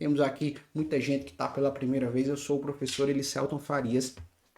Temos aqui muita gente que está pela primeira vez. Eu sou o professor Elicelton Farias.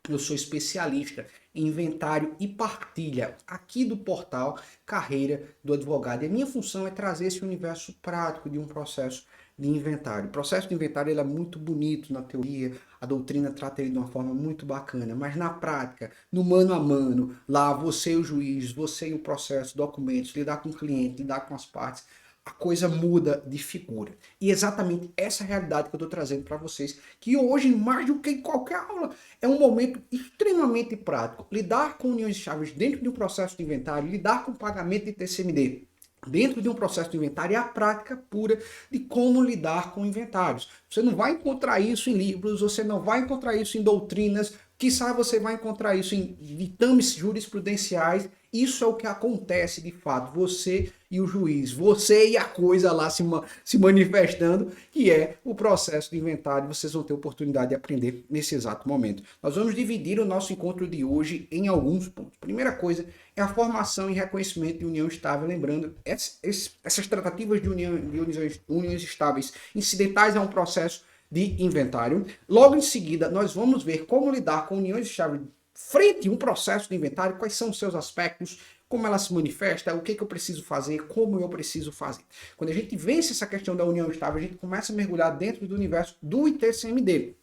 Eu sou especialista em inventário e partilha aqui do portal Carreira do Advogado. E a minha função é trazer esse universo prático de um processo de inventário. O processo de inventário ele é muito bonito na teoria, a doutrina trata ele de uma forma muito bacana, mas na prática, no mano a mano, lá você e o juiz, você e o processo, documentos, lidar com o cliente, lidar com as partes, a coisa muda de figura. E exatamente essa realidade que eu estou trazendo para vocês, que hoje, mais do que em qualquer aula, é um momento extremamente prático. Lidar com uniões chaves dentro de um processo de inventário, lidar com pagamento de TCMD dentro de um processo de inventário é a prática pura de como lidar com inventários. Você não vai encontrar isso em livros, você não vai encontrar isso em doutrinas, quiçá você vai encontrar isso em ditames jurisprudenciais. Isso é o que acontece de fato, você e o juiz, você e a coisa lá se manifestando, que é o processo de inventário. Vocês vão ter oportunidade de aprender nesse exato momento. Nós vamos dividir o nosso encontro de hoje em alguns pontos. Primeira coisa é a formação e reconhecimento de união estável. Lembrando, essas tratativas de uniões estáveis incidentais a um processo de inventário. Logo em seguida, nós vamos ver como lidar com uniões estáveis frente a um processo de inventário, quais são os seus aspectos, como ela se manifesta, o que eu preciso fazer, como eu preciso fazer. Quando a gente vence essa questão da união estável, a gente começa a mergulhar dentro do universo do ITCMD.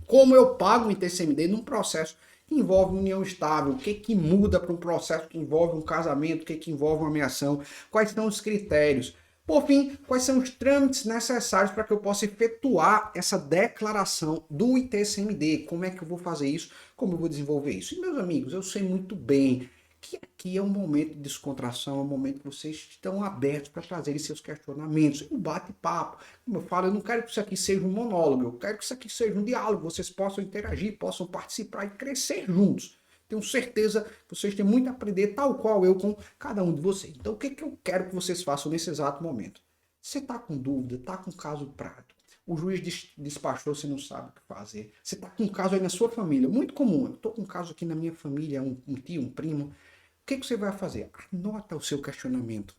Como eu pago o ITCMD num processo que envolve união estável, o que muda para um processo que envolve um casamento, o que envolve uma ameação, quais são os critérios. Por fim, quais são os trâmites necessários para que eu possa efetuar essa declaração do ITCMD? Como é que eu vou fazer isso? Como eu vou desenvolver isso? E, meus amigos, eu sei muito bem que aqui é um momento de descontração, é um momento que vocês estão abertos para trazerem seus questionamentos, um bate-papo. Como eu falo, eu não quero que isso aqui seja um monólogo, eu quero que isso aqui seja um diálogo, vocês possam interagir, possam participar e crescer juntos. Tenho certeza que vocês têm muito a aprender, tal qual eu com cada um de vocês. Então, o que eu quero que vocês façam nesse exato momento? Você está com dúvida, está com caso prático, o juiz despachou, você não sabe o que fazer. Você está com um caso aí na sua família, muito comum. Eu estou com um caso aqui na minha família, um tio, um primo. O que você vai fazer? Anota o seu questionamento.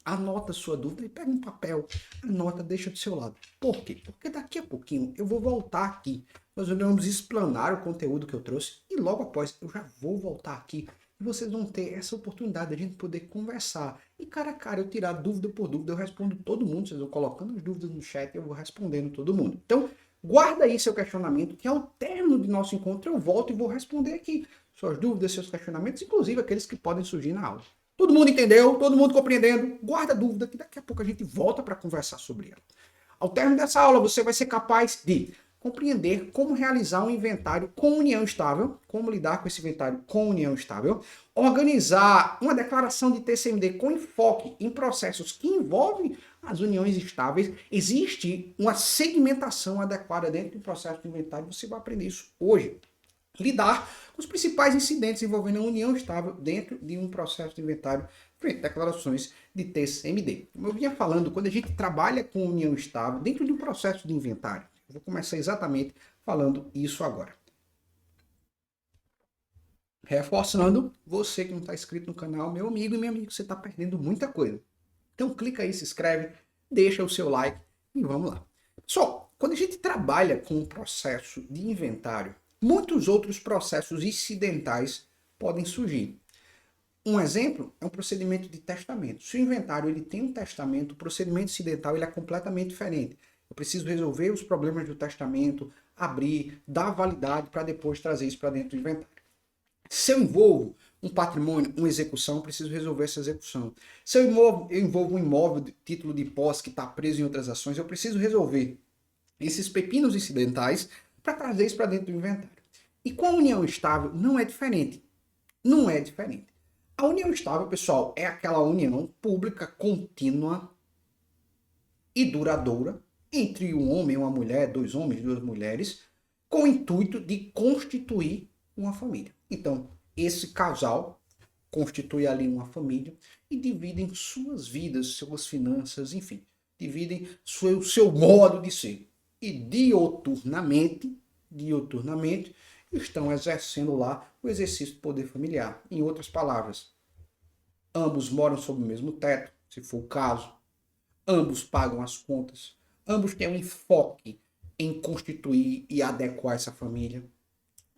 Anota a sua dúvida e pega um papel, anota, deixa do seu lado. Por quê? Porque daqui a pouquinho eu vou voltar aqui. Nós vamos explanar o conteúdo que eu trouxe e logo após eu já vou voltar aqui e vocês vão ter essa oportunidade de a gente poder conversar. E cara a cara, eu tirar dúvida por dúvida, eu respondo todo mundo. Vocês vão colocando as dúvidas no chat e eu vou respondendo todo mundo. Então, guarda aí seu questionamento, que ao término do nosso encontro eu volto e vou responder aqui suas dúvidas, seus questionamentos, inclusive aqueles que podem surgir na aula. Todo mundo entendeu? Todo mundo compreendendo? Guarda a dúvida que daqui a pouco a gente volta para conversar sobre ela. Ao término dessa aula, você vai ser capaz de compreender como realizar um inventário com união estável, como lidar com esse inventário com união estável, organizar uma declaração de TCMD com enfoque em processos que envolvem as uniões estáveis. Existe uma segmentação adequada dentro do processo de inventário, você vai aprender isso hoje. Lidar com os principais incidentes envolvendo a união estável dentro de um processo de inventário frente a declarações de TCMD. Como eu vinha falando, quando a gente trabalha com união estável dentro de um processo de inventário, eu vou começar exatamente falando isso agora. Reforçando, você que não está inscrito no canal, meu amigo e minha amiga, você está perdendo muita coisa. Então clica aí, se inscreve, deixa o seu like e vamos lá. Pessoal, quando a gente trabalha com o processo de inventário, muitos outros processos incidentais podem surgir. Um exemplo é um procedimento de testamento. Se o inventário ele tem um testamento, o procedimento incidental ele é completamente diferente. Eu preciso resolver os problemas do testamento, abrir, dar validade para depois trazer isso para dentro do inventário. Se eu envolvo um patrimônio, uma execução, eu preciso resolver essa execução. Se eu envolvo um imóvel de título de posse que está preso em outras ações, eu preciso resolver esses pepinos incidentais para trazer isso para dentro do inventário. E com a união estável não é diferente. Não é diferente. A união estável, pessoal, é aquela união pública contínua e duradoura entre um homem e uma mulher, dois homens, duas mulheres, com o intuito de constituir uma família. Então, esse casal constitui ali uma família e dividem suas vidas, suas finanças, enfim, dividem seu modo de ser. E dioturnamente, estão exercendo lá o exercício do poder familiar. Em outras palavras, ambos moram sob o mesmo teto, se for o caso. Ambos pagam as contas. ambos têm um enfoque em constituir e adequar essa família.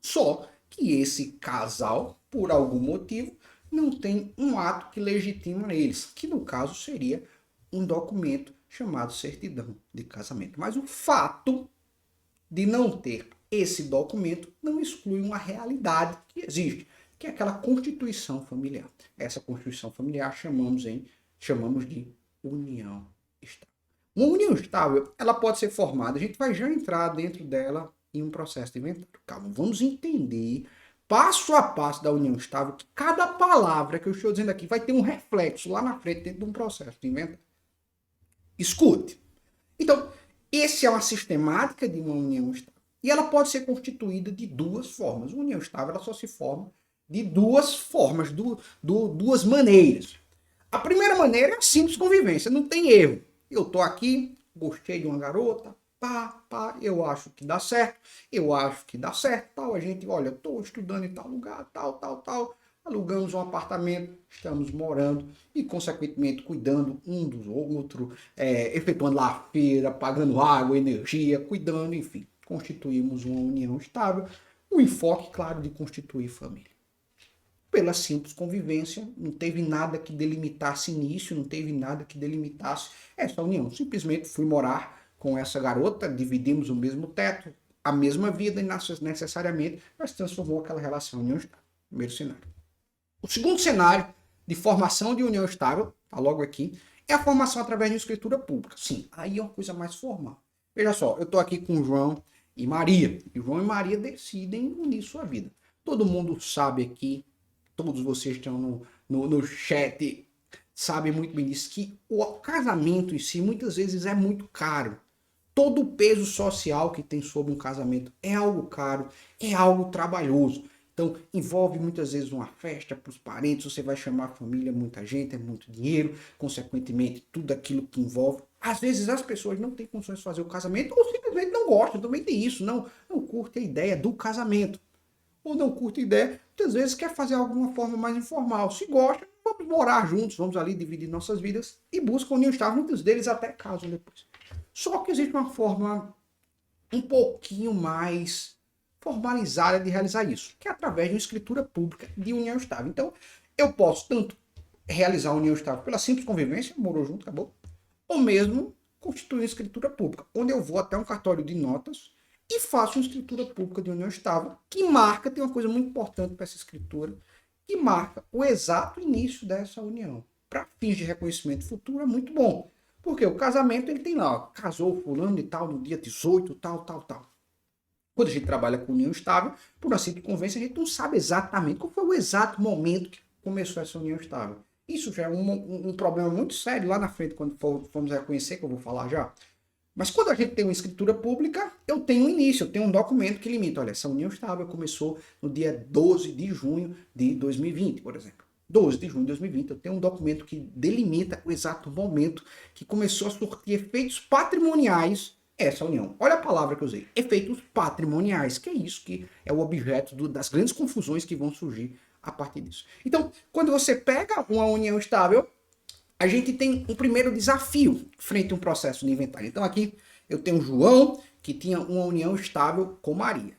Só que esse casal, por algum motivo, não tem um ato que legitima eles, que no caso seria um documento chamado certidão de casamento. Mas o fato de não ter esse documento não exclui uma realidade que existe, que é aquela constituição familiar. Essa constituição familiar chamamos de união estável. Uma união estável, ela pode ser formada, a gente vai já entrar dentro dela em um processo de inventário. Calma, vamos entender passo a passo da união estável, que cada palavra que eu estou dizendo aqui vai ter um reflexo lá na frente dentro de um processo de inventário. Escute. Então, essa é uma sistemática de uma união estável. E ela pode ser constituída de duas formas. Uma união estável ela só se forma de duas formas, duas maneiras. A primeira maneira é a simples convivência, não tem erro. Eu tô aqui, gostei de uma garota, eu acho que dá certo, tal, a gente, olha, eu tô estudando em tal lugar, tal, alugamos um apartamento, estamos morando e, consequentemente, cuidando um do outro, efetuando lá a feira, pagando água, energia, cuidando, enfim, constituímos uma união estável, o enfoque, claro, de constituir família. Pela simples convivência, não teve nada que delimitasse início, não teve nada que delimitasse essa união. Simplesmente fui morar com essa garota, dividimos o mesmo teto, a mesma vida, e necessariamente mas transformou aquela relação em união estável. Primeiro cenário. O segundo cenário de formação de união estável, tá logo aqui, é a formação através de escritura pública. Sim, aí é uma coisa mais formal. Veja só, eu estou aqui com João e Maria. E João e Maria decidem unir sua vida. Todo mundo sabe aqui, todos vocês que estão no chat sabem muito bem disso, que o casamento em si muitas vezes é muito caro. Todo o peso social que tem sobre um casamento é algo caro, é algo trabalhoso. Então, envolve muitas vezes uma festa para os parentes, você vai chamar a família, muita gente, é muito dinheiro, consequentemente, tudo aquilo que envolve. Às vezes as pessoas não têm condições de fazer o casamento ou simplesmente não gostam, também tem isso, não curte a ideia do casamento. Ou não curte a ideia, muitas vezes quer fazer algo de uma forma mais informal. Se gosta, vamos morar juntos, vamos ali dividir nossas vidas e buscam união estável, muitos deles até casam depois. Só que existe uma forma um pouquinho mais formalizada de realizar isso, que é através de uma escritura pública de união estável. Então, eu posso tanto realizar a união estável pela simples convivência, morou junto, acabou, ou mesmo constituir uma escritura pública, onde eu vou até um cartório de notas e faço uma escritura pública de união estável, que marca, tem uma coisa muito importante para essa escritura, que marca o exato início dessa união. Para fins de reconhecimento futuro é muito bom, porque o casamento ele tem lá, ó, casou fulano e tal, no dia 18, tal. Quando a gente trabalha com união estável, por uma simples convivência, a gente não sabe exatamente qual foi o exato momento que começou essa união estável. Isso já é um problema muito sério lá na frente, quando formos reconhecer, que eu vou falar já. Mas quando a gente tem uma escritura pública, eu tenho um início, eu tenho um documento que limita. Olha, essa união estável começou no dia 12 de junho de 2020, por exemplo. 12 de junho de 2020, eu tenho um documento que delimita o exato momento que começou a surtir efeitos patrimoniais essa união. Olha a palavra que eu usei, efeitos patrimoniais, que é isso que é o objeto das grandes confusões que vão surgir a partir disso. Então, quando você pega uma união estável, a gente tem um primeiro desafio frente a um processo de inventário. Então aqui eu tenho João, que tinha uma união estável com Maria.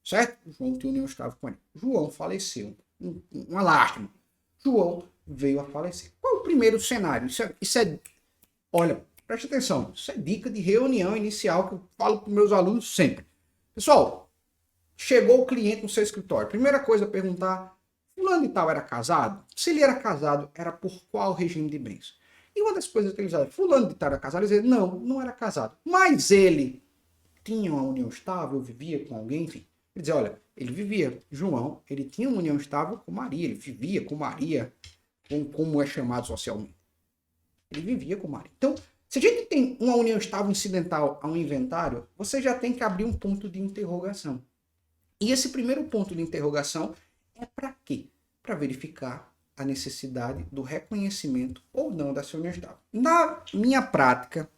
Certo? João tinha união estável com Maria. João faleceu. Uma lástima. João veio a falecer. Qual é o primeiro cenário? Isso é olha, preste atenção. Isso é dica de reunião inicial que eu falo para os meus alunos sempre. Pessoal, chegou o cliente no seu escritório. Primeira coisa a perguntar, fulano e tal era casado? Se ele era casado, era por qual regime de bens? E uma das coisas que eles diziam, fulano de tal era casado, eles diziam, não era casado. Mas ele tinha uma união estável, vivia com alguém, enfim. Ele dizia, olha, ele vivia, João, ele tinha uma união estável com Maria, ele vivia com Maria, como é chamado socialmente. Ele vivia com Maria. Então, se a gente tem uma união estável incidental a um inventário, você já tem que abrir um ponto de interrogação. E esse primeiro ponto de interrogação é para quê? Para verificar a necessidade do reconhecimento ou não dessa união estável. Na minha prática,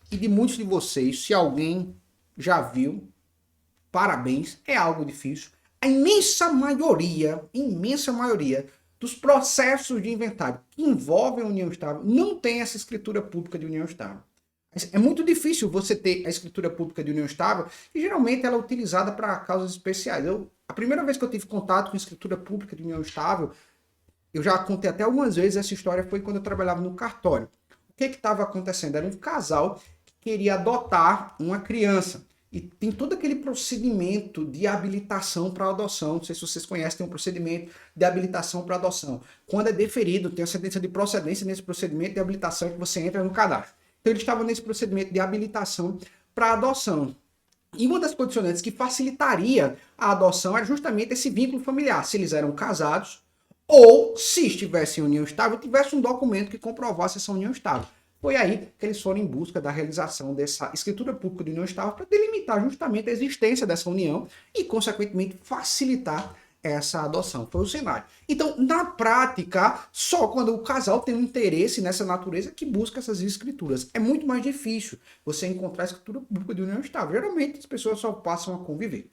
e de muitos de vocês, se alguém já viu, parabéns, é algo difícil. A imensa maioria dos processos de inventário que envolvem a união estável não tem essa escritura pública de união estável. É muito difícil você ter a escritura pública de união estável, e geralmente ela é utilizada para causas especiais. A primeira vez que eu tive contato com escritura pública de união estável, eu já contei até algumas vezes essa história, foi quando eu trabalhava no cartório. O que estava acontecendo? Era um casal que queria adotar uma criança. E tem todo aquele procedimento de habilitação para adoção. Não sei se vocês conhecem, tem um procedimento de habilitação para adoção. Quando é deferido, tem a sentença de procedência nesse procedimento de habilitação que você entra no cadastro. Então, eles estavam nesse procedimento de habilitação para adoção. E uma das condicionantes que facilitaria a adoção era justamente esse vínculo familiar. Se eles eram casados ou, se estivessem em união estável, tivesse um documento que comprovasse essa união estável. Foi aí que eles foram em busca da realização dessa escritura pública de união estável para delimitar justamente a existência dessa união e, consequentemente, facilitar essa adoção. Foi o cenário. Então, na prática, só quando o casal tem um interesse nessa natureza que busca essas escrituras. É muito mais difícil você encontrar a escritura pública de união estável. Geralmente, as pessoas só passam a conviver.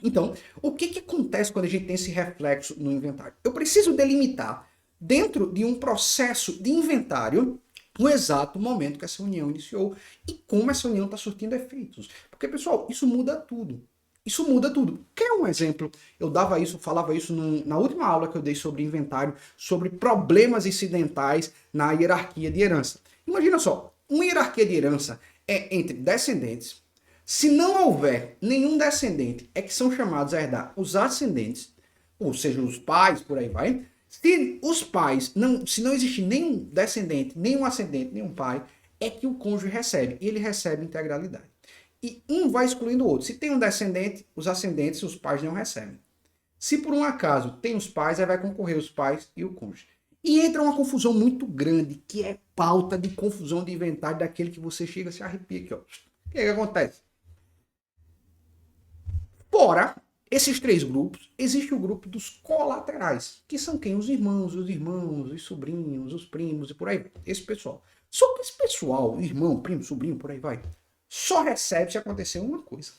Então, o que acontece quando a gente tem esse reflexo no inventário? Eu preciso delimitar, dentro de um processo de inventário, o exato momento que essa união iniciou e como essa união está surtindo efeitos. Porque, pessoal, isso muda tudo. Isso muda tudo. Quer um exemplo? Eu falava isso na última aula que eu dei sobre inventário, sobre problemas incidentais na hierarquia de herança. Imagina só, uma hierarquia de herança é entre descendentes. Se não houver nenhum descendente, é que são chamados a herdar os ascendentes, ou seja, os pais, por aí vai. Se os pais, se não existir nenhum descendente, nenhum ascendente, nenhum pai, é que o cônjuge recebe, e ele recebe integralidade. E um vai excluindo o outro. Se tem um descendente, os ascendentes, os pais não recebem. Se por um acaso tem os pais, aí vai concorrer os pais e o cônjuge. E entra uma confusão muito grande, que é pauta de confusão de inventário daquele que você chega e se arrepia aqui, ó. O que acontece? Fora esses três grupos, existe o grupo dos colaterais, que são quem? Os irmãos, os sobrinhos, os primos e por aí vai. Esse pessoal. Só que esse pessoal, irmão, primo, sobrinho, por aí vai, só recebe se acontecer uma coisa.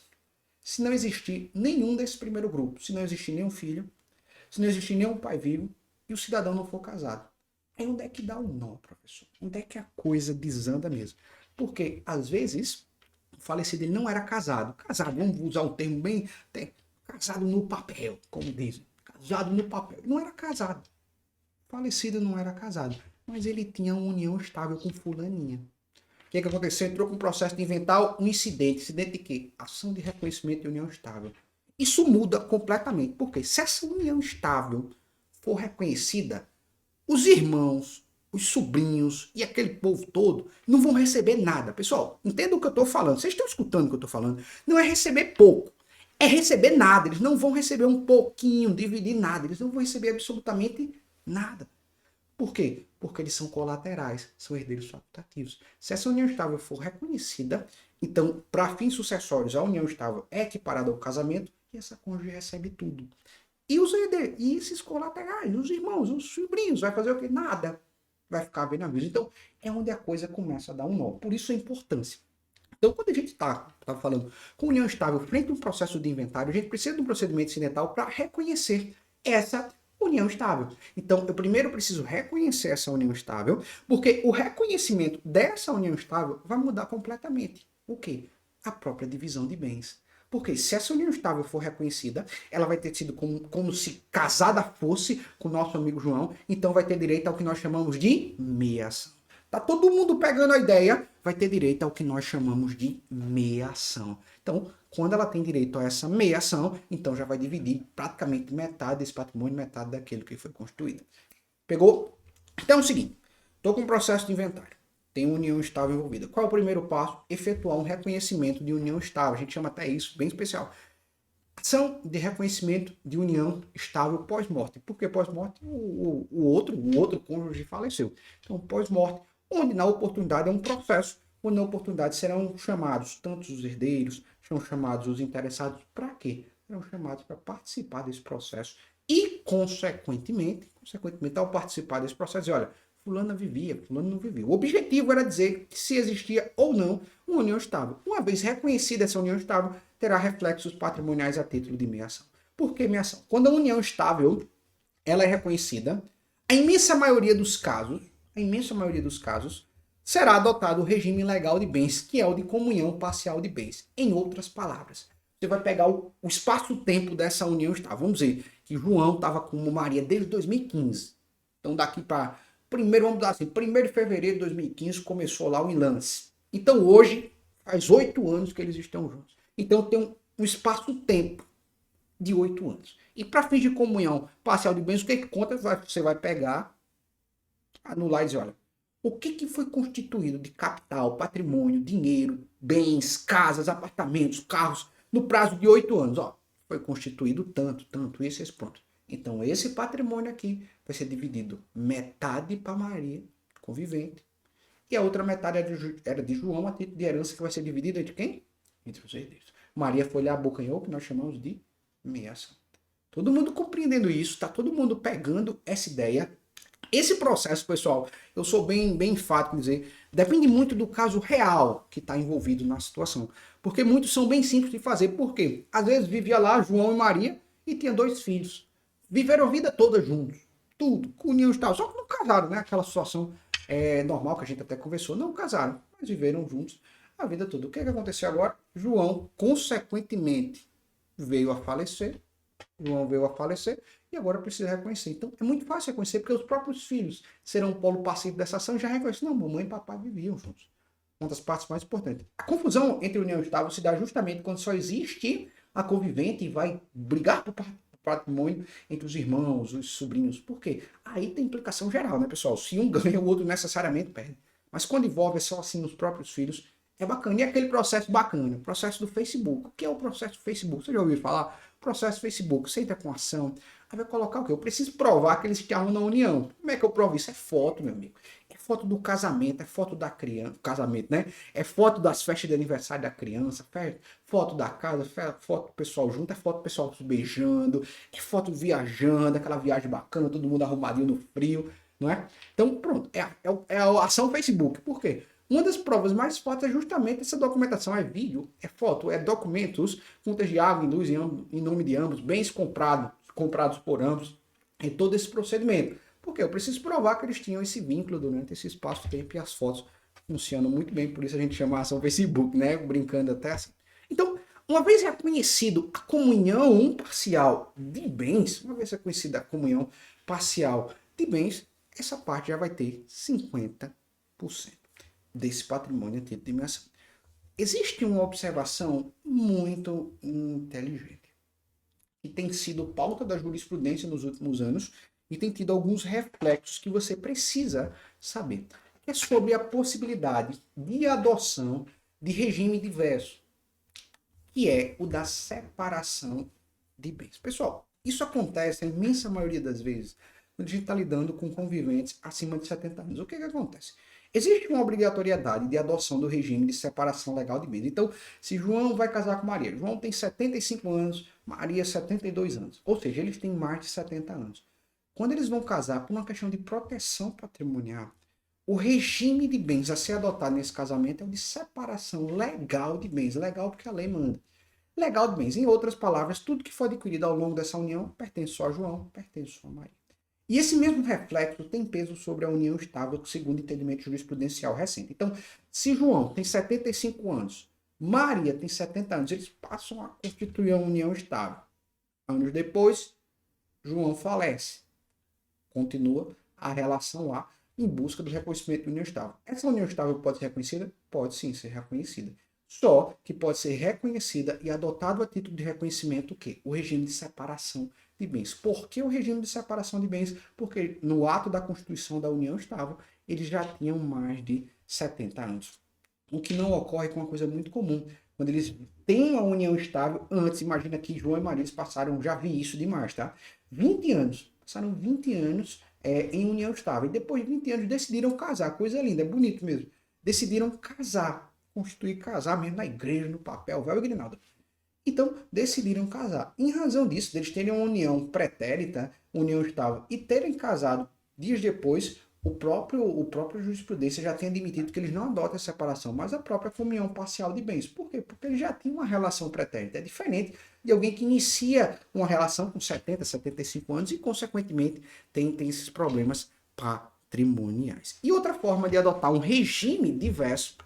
Se não existir nenhum desse primeiro grupo, se não existir nenhum filho, se não existir nenhum pai vivo e o cidadão não for casado. Aí onde é que dá o nó, professor? Onde é que a coisa desanda mesmo? Porque, às vezes, o falecido ele não era casado. Casado, vamos usar um termo bem... Casado no papel, como dizem. Casado no papel. Ele não era casado. O falecido não era casado. Mas ele tinha uma união estável com fulaninha. O que aconteceu? Entrou com o processo de inventar um incidente. Incidente de quê? Ação de reconhecimento de união estável. Isso muda completamente. Porque se essa união estável for reconhecida, os irmãos, os sobrinhos e aquele povo todo não vão receber nada. Pessoal, entenda o que eu estou falando. Vocês estão escutando o que eu estou falando? Não é receber pouco. É receber nada. Eles não vão receber um pouquinho, dividir nada. Eles não vão receber absolutamente nada. Por quê? Porque eles são colaterais, são herdeiros facultativos. Se essa união estável for reconhecida, então, para fins sucessórios, a união estável é equiparada ao casamento e essa cônjuge recebe tudo. E os herdeiros, e esses colaterais, os irmãos, os sobrinhos, vai fazer o quê? Nada. Vai ficar bem na vida. Então, é onde a coisa começa a dar um nó. Por isso a importância. Então, quando a gente está falando com união estável frente a um processo de inventário, a gente precisa de um procedimento incidental para reconhecer essa união estável. Então, eu primeiro preciso reconhecer essa união estável, porque o reconhecimento dessa união estável vai mudar completamente. O quê? A própria divisão de bens. Porque se essa união estável for reconhecida, ela vai ter sido como se casada fosse com o nosso amigo João, então vai ter direito ao que nós chamamos de meiação. Tá todo mundo pegando a ideia, vai ter direito ao que nós chamamos de meiação. Então, quando ela tem direito a essa meiação, então já vai dividir praticamente metade desse patrimônio, metade daquilo que foi construído. Pegou? Então é o seguinte, estou com um processo de inventário, tem união estável envolvida. Qual é o primeiro passo? Efetuar um reconhecimento de união estável. A gente chama até isso, bem especial. Ação de reconhecimento de união estável pós-morte. Por que pós-morte? O outro cônjuge faleceu. Então, pós-morte, onde na oportunidade é um processo, onde na oportunidade serão chamados tanto os herdeiros, serão chamados os interessados, para quê? Serão chamados para participar desse processo e, consequentemente, ao participar desse processo, dizer, olha, fulano vivia, fulano não vivia. O objetivo era dizer que se existia ou não uma união estável. Uma vez reconhecida essa união estável, terá reflexos patrimoniais a título de meiação. Por que meiação? Quando a união estável ela é reconhecida, a imensa maioria dos casos, será adotado o regime legal de bens, que é o de comunhão parcial de bens. Em outras palavras, você vai pegar o espaço-tempo dessa união estável. Vamos dizer que João estava com Maria desde 2015. Então, daqui para vamos dar assim, 1º de fevereiro de 2015 começou lá o enlace. Então, hoje, faz 8 anos que eles estão juntos. Então, tem um espaço-tempo de 8 anos. E para fins de comunhão parcial de bens, o que conta? Você vai pegar, anular e dizer, olha, o que foi constituído de capital, patrimônio, dinheiro, bens, casas, apartamentos, carros, no prazo de 8 anos? Ó, foi constituído tanto, esse ponto. Então, esse patrimônio aqui vai ser dividido metade para Maria, convivente, e a outra metade era de João, a título de herança, que vai ser dividida entre quem? Entre os herdeiros. Maria foi lá, abocanhou, que nós chamamos de meação. Todo mundo compreendendo isso, tá todo mundo pegando essa ideia. Esse processo, pessoal, eu sou bem enfático em dizer, depende muito do caso real que está envolvido na situação. Porque muitos são bem simples de fazer. Por quê? Às vezes vivia lá João e Maria e tinha 2 filhos. Viveram a vida toda juntos. Tudo, com união e tal. Só que não casaram, né? Aquela situação normal que a gente até conversou. Não casaram, mas viveram juntos a vida toda. O que aconteceu agora? João, consequentemente, veio a falecer. João veio a falecer e agora precisa reconhecer. Então, é muito fácil reconhecer, porque os próprios filhos serão o polo passivo dessa ação e já reconhecem. Não, mamãe e papai viviam juntos. Uma das partes mais importantes. A confusão entre união estável se dá justamente quando só existe a convivente e vai brigar por patrimônio entre os irmãos, os sobrinhos. Por quê? Aí tem implicação geral, né, pessoal? Se um ganha, o outro necessariamente perde. Mas quando envolve só assim os próprios filhos, é bacana. E aquele processo bacana, o processo do Facebook. O que é o processo do Facebook? Você já ouviu falar? Processo Facebook, você entra com ação, aí vai colocar o quê? Eu preciso provar que eles estavam na união. Como é que eu provo isso? É foto, meu amigo. É foto do casamento, é foto da criança, casamento, né? É foto das festas de aniversário da criança, foto da casa, foto do pessoal junto, é foto do pessoal se beijando, é foto viajando, aquela viagem bacana, todo mundo arrumadinho no frio, não é? Então, pronto, é a ação Facebook. Por quê? Uma das provas mais fortes é justamente essa documentação. É vídeo, é foto, é documentos, contas de água e luz em nome de ambos, bens comprados por ambos, e todo esse procedimento. Porque eu preciso provar que eles tinham esse vínculo durante esse espaço-tempo, e as fotos funcionam muito bem, por isso a gente chama a ação Facebook, né? Brincando até assim. Então, uma vez reconhecido a comunhão parcial de bens, essa parte já vai ter 50% desse patrimônio a título de imersão. Existe uma observação muito inteligente, que tem sido pauta da jurisprudência nos últimos anos e tem tido alguns reflexos que você precisa saber. É sobre a possibilidade de adoção de regime diverso, que é o da separação de bens. Pessoal, isso acontece a imensa maioria das vezes quando a gente está lidando com conviventes acima de 70 anos. O que acontece? Existe uma obrigatoriedade de adoção do regime de separação legal de bens. Então, se João vai casar com Maria, João tem 75 anos, Maria 72 anos. Ou seja, eles têm mais de 70 anos. Quando eles vão casar por uma questão de proteção patrimonial, o regime de bens a ser adotado nesse casamento é o de separação legal de bens. Legal porque a lei manda. Legal de bens. Em outras palavras, tudo que for adquirido ao longo dessa união pertence só a João, pertence só a Maria. E esse mesmo reflexo tem peso sobre a união estável, segundo o entendimento jurisprudencial recente. Então, se João tem 75 anos, Maria tem 70 anos, eles passam a constituir a união estável. Anos depois, João falece. Continua a relação lá em busca do reconhecimento da união estável. Essa união estável pode ser reconhecida? Pode sim ser reconhecida. Só que pode ser reconhecida e adotado a título de reconhecimento o quê? O regime de separação de bens. Por que o regime de separação de bens? Porque no ato da constituição da união estável, eles já tinham mais de 70 anos. O que não ocorre com uma coisa muito comum. Quando eles têm a união estável, antes, imagina que João e Maria passaram, já vi isso demais, tá? 20 anos. Passaram 20 anos em união estável. E depois de 20 anos decidiram casar. Coisa linda, é bonito mesmo. Decidiram casar. Constituir casar mesmo na igreja, no papel, véu e grinalda. Então, decidiram casar. Em razão disso, deles terem uma união pretérita, união estável, e terem casado dias depois, o próprio jurisprudência já tem admitido que eles não adotam a separação, mas a própria comunhão parcial de bens. Por quê? Porque eles já tinham uma relação pretérita. É diferente de alguém que inicia uma relação com 70, 75 anos e, consequentemente, tem esses problemas para patrimoniais. E outra forma de adotar um regime diverso,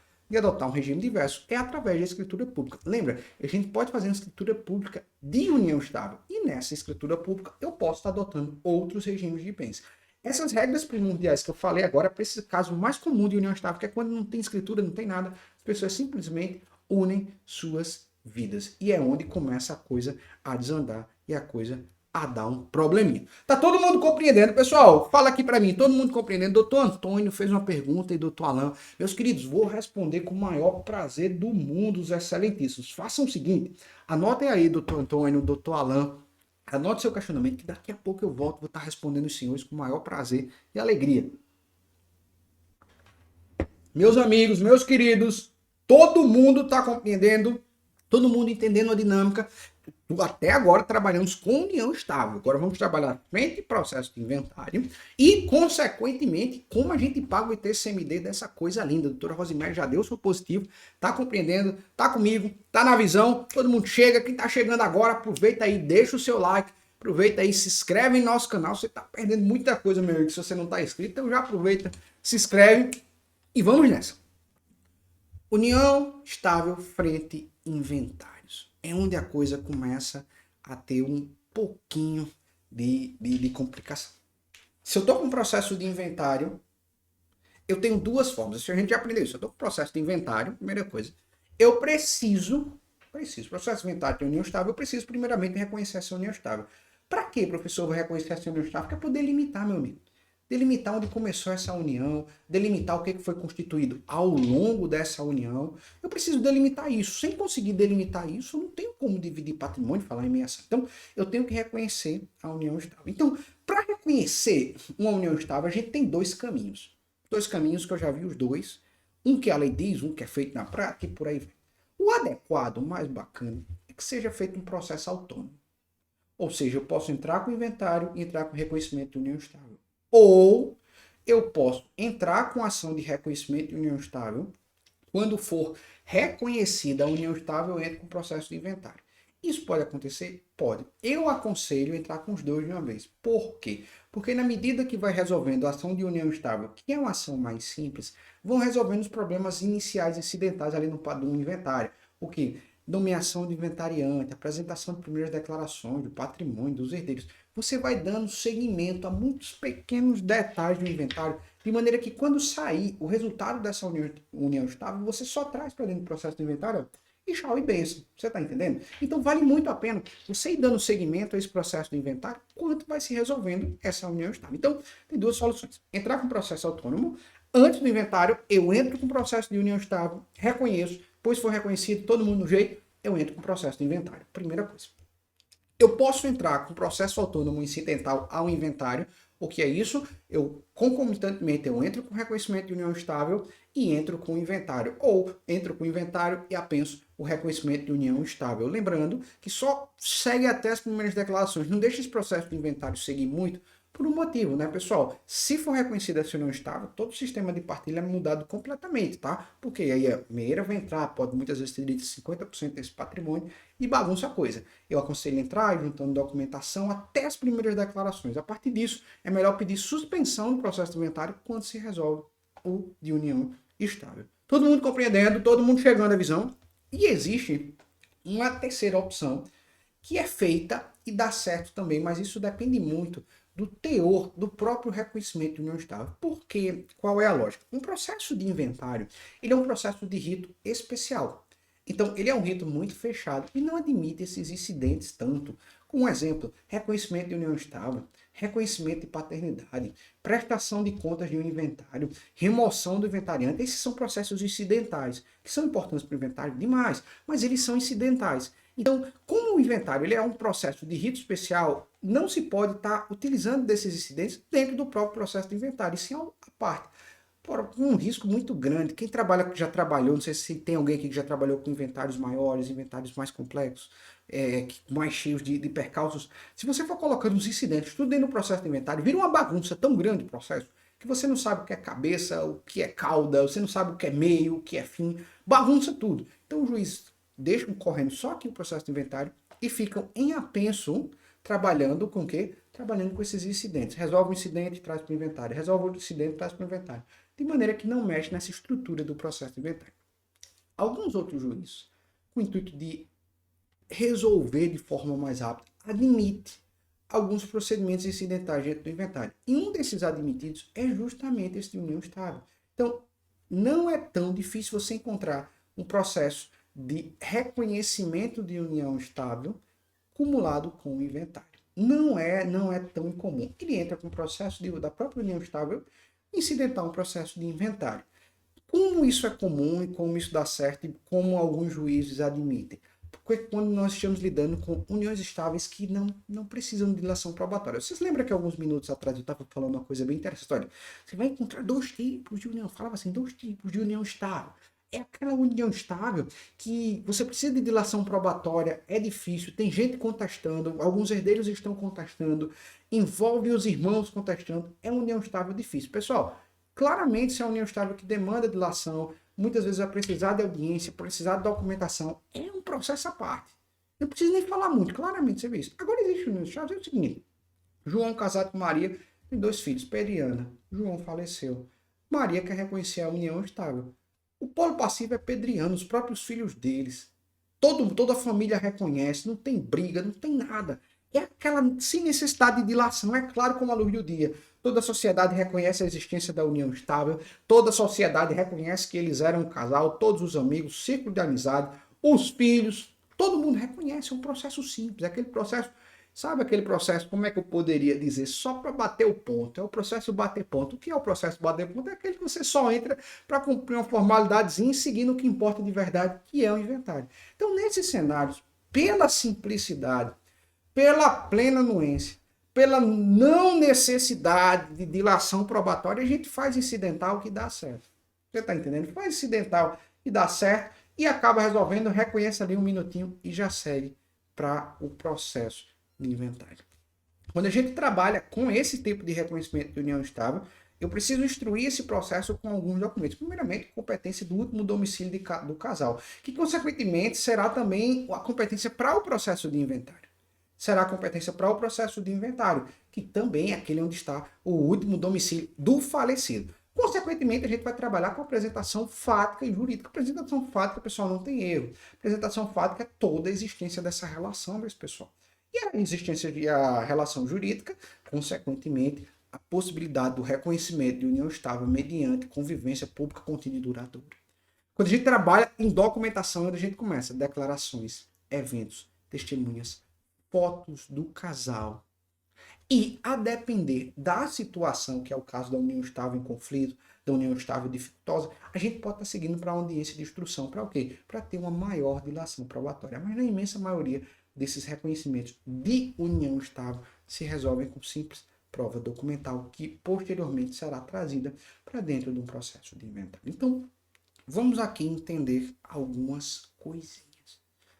é através da escritura pública. Lembra, a gente pode fazer uma escritura pública de união estável. E nessa escritura pública eu posso estar adotando outros regimes de bens. Essas regras primordiais que eu falei agora, para esse caso mais comum de união estável, que é quando não tem escritura, não tem nada, as pessoas simplesmente unem suas vidas. E é onde começa a coisa a desandar e a coisa a dar um probleminha. Tá todo mundo compreendendo, pessoal? Fala aqui para mim, todo mundo compreendendo? Doutor Antônio fez uma pergunta e doutor Alain. Meus queridos, vou responder com o maior prazer do mundo, os excelentíssimos. Façam o seguinte, anotem aí, doutor Antônio, doutor Alain, anote seu questionamento, que daqui a pouco eu volto, vou estar respondendo os senhores com o maior prazer e alegria. Meus amigos, meus queridos, todo mundo está compreendendo, todo mundo entendendo a dinâmica. Até agora trabalhamos com união estável. Agora vamos trabalhar frente ao processo de inventário e, consequentemente, como a gente paga o ITCMD dessa coisa linda. A doutora Rosemary já deu o seu positivo, tá compreendendo, tá comigo, tá na visão. Todo mundo chega, quem tá chegando agora, aproveita aí, deixa o seu like, aproveita aí, se inscreve em nosso canal. Você tá perdendo muita coisa, meu amigo, se você não tá inscrito, então já aproveita, se inscreve e vamos nessa. União estável frente inventários. É onde a coisa começa a ter um pouquinho de complicação. Se eu estou com um processo de inventário, eu tenho duas formas. Isso a gente já aprendeu isso. Eu estou com um processo de inventário, primeira coisa. Eu preciso, processo de inventário de união estável, eu preciso primeiramente reconhecer essa união estável. Para que, professor, eu vou reconhecer essa união estável? Para poder limitar, meu amigo. Delimitar onde começou essa união, delimitar o que foi constituído ao longo dessa união. Eu preciso delimitar isso. Sem conseguir delimitar isso, eu não tenho como dividir patrimônio, falar em meação. Então, eu tenho que reconhecer a união estável. Então, para reconhecer uma união estável, a gente tem dois caminhos. Dois caminhos que eu já vi os dois. Um que a lei diz, um que é feito na prática e por aí vai. O adequado, o mais bacana, é que seja feito um processo autônomo. Ou seja, eu posso entrar com o inventário e entrar com o reconhecimento de união estável. Ou eu posso entrar com ação de reconhecimento de união estável. Quando for reconhecida a união estável, eu entro com o processo de inventário. Isso pode acontecer? Pode. Eu aconselho entrar com os dois de uma vez. Por quê? Porque na medida que vai resolvendo a ação de união estável, que é uma ação mais simples, vão resolvendo os problemas iniciais incidentais ali no inventário. O quê? Nomeação de inventariante, apresentação de primeiras declarações, do patrimônio, dos herdeiros. Você vai dando seguimento a muitos pequenos detalhes do inventário, de maneira que quando sair o resultado dessa união estável, você só traz para dentro do processo do inventário e tchau e benção. Você está entendendo? Então vale muito a pena você ir dando seguimento a esse processo do inventário, quanto vai se resolvendo essa união estável. Então, tem duas soluções. Entrar com o processo autônomo, antes do inventário, eu entro com o processo de união estável, reconheço, depois for reconhecido, todo mundo no jeito, eu entro com o processo de inventário. Primeira coisa. Eu posso entrar com processo autônomo incidental ao inventário. O que é isso? Concomitantemente, eu entro com reconhecimento de união estável e entro com o inventário. Ou entro com o inventário e apenso o reconhecimento de união estável. Lembrando que só segue até as primeiras declarações. Não deixa esse processo de inventário seguir muito, por um motivo, né, pessoal? Se for reconhecida essa união estável, todo o sistema de partilha é mudado completamente, tá? Porque aí a meia vai entrar, pode muitas vezes ter direito a 50% desse patrimônio e bagunça a coisa. Eu aconselho entrar juntando documentação até as primeiras declarações. A partir disso, é melhor pedir suspensão do processo de inventário quando se resolve o de união estável. Todo mundo compreendendo, todo mundo chegando à visão. E existe uma terceira opção que é feita e dá certo também, mas isso depende muito do teor do próprio reconhecimento de união estável. Porque, qual é a lógica? Um processo de inventário, ele é um processo de rito especial. Então, ele é um rito muito fechado e não admite esses incidentes tanto. Como exemplo, reconhecimento de união estável, reconhecimento de paternidade, prestação de contas de um inventário, remoção do inventariante. Esses são processos incidentais, que são importantes para o inventário demais, mas eles são incidentais. Então, como o inventário ele é um processo de rito especial, não se pode estar utilizando desses incidentes dentro do próprio processo de inventário, isso é a parte. Por um risco muito grande. Quem trabalha, já trabalhou, não sei se tem alguém aqui que já trabalhou com inventários maiores, inventários mais complexos, mais cheios de percalços. Se você for colocando os incidentes tudo dentro do processo de inventário, vira uma bagunça tão grande o processo, que você não sabe o que é cabeça, o que é cauda, você não sabe o que é meio, o que é fim, bagunça tudo. Então o juiz deixam correndo só aqui o processo de inventário e ficam em apenso trabalhando com o quê? trabalhando com esses incidentes. Resolve o incidente, traz para o inventário. Resolve o incidente, traz para o inventário. De maneira que não mexe nessa estrutura do processo de inventário. Alguns outros juízes, com o intuito de resolver de forma mais rápida, admite alguns procedimentos incidentais dentro do inventário. E um desses admitidos é justamente esse de união estável. Então, não é tão difícil você encontrar um processo de reconhecimento de união estável cumulado com o inventário. Não é tão incomum. Ele entra com o processo da própria união estável incidental, um processo de inventário. Como isso é comum e como isso dá certo e como alguns juízes admitem? Porque quando nós estamos lidando com uniões estáveis que não precisam de dilação probatória. Vocês lembram que alguns minutos atrás eu estava falando uma coisa bem interessante? Olha, você vai encontrar dois tipos de união. Falava assim, dois tipos de união estável. É aquela união estável que você precisa de dilação probatória, é difícil, tem gente contestando, alguns herdeiros estão contestando, envolve os irmãos contestando, é uma união estável difícil. Pessoal, claramente se é uma união estável que demanda dilação, muitas vezes vai precisar de audiência, precisar de documentação, é um processo à parte. Não precisa nem falar muito, claramente você vê isso. Agora existe união estável, é o seguinte, João casado com Maria, tem 2 filhos, Pedro e Ana. João faleceu. Maria quer reconhecer a união estável. O polo passivo é Pedriano, os próprios filhos deles. Toda a família reconhece, não tem briga, não tem nada. É aquela sem necessidade de dilação, é claro como a luz do dia. Toda a sociedade reconhece a existência da união estável, toda a sociedade reconhece que eles eram um casal, todos os amigos, círculo de amizade, os filhos, todo mundo reconhece, é um processo simples, é aquele processo. Sabe aquele processo, como é que eu poderia dizer? Só para bater o ponto. É o processo bater ponto. O que é o processo bater ponto? É aquele que você só entra para cumprir uma formalidadezinha e seguir no que importa de verdade, que é o inventário. Então, nesses cenários, pela simplicidade, pela plena anuência, pela não necessidade de dilação probatória, a gente faz incidental que dá certo. Você está entendendo? Faz incidental e dá certo e acaba resolvendo, reconhece ali um minutinho e já segue para o processo de inventário. Quando a gente trabalha com esse tipo de reconhecimento de união estável, eu preciso instruir esse processo com alguns documentos. Primeiramente, competência do último domicílio do casal, que consequentemente será também a competência para o processo de inventário. Será a competência para o processo de inventário, que também é aquele onde está o último domicílio do falecido. Consequentemente, a gente vai trabalhar com apresentação fática e jurídica. Apresentação fática, pessoal, não tem erro. Apresentação fática é toda a existência dessa relação, pessoal. E a existência de a relação jurídica, consequentemente, a possibilidade do reconhecimento de união estável mediante convivência pública contínua e duradoura. Quando a gente trabalha em documentação, a gente começa declarações, eventos, testemunhas, fotos do casal. E, a depender da situação, que é o caso da união estável em conflito, da união estável dificultosa, a gente pode estar seguindo para uma audiência de instrução. Para o quê? Para ter uma maior dilação probatória. Mas na imensa maioria desses reconhecimentos de união estável se resolvem com simples prova documental que posteriormente será trazida para dentro de um processo de inventário. Então, vamos aqui entender algumas coisinhas.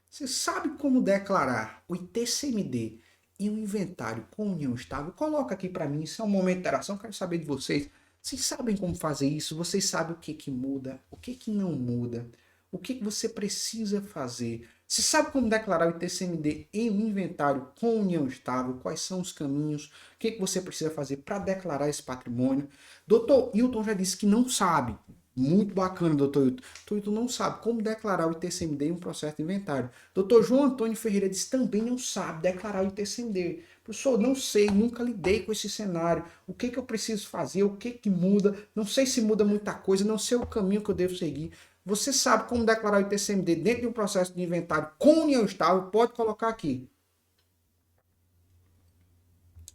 Você sabe como declarar o ITCMD e um inventário com união estável? Coloca aqui para mim, isso é um momento de interação, quero saber de vocês. Vocês sabem como fazer isso? Vocês sabem o que muda, o que não muda? O que você precisa fazer? Você sabe como declarar o ITCMD em um inventário com união estável? Quais são os caminhos? O que você precisa fazer para declarar esse patrimônio? Doutor Hilton já disse que não sabe. Muito bacana, doutor Hilton. Doutor Hilton não sabe como declarar o ITCMD em um processo de inventário. Doutor João Antônio Ferreira disse que também não sabe declarar o ITCMD. Professor, não sei, nunca lidei com esse cenário. O que eu preciso fazer? O que muda? Não sei se muda muita coisa, não sei o caminho que eu devo seguir. Você sabe como declarar o ITCMD dentro de um processo de inventário com união estável? Pode colocar aqui.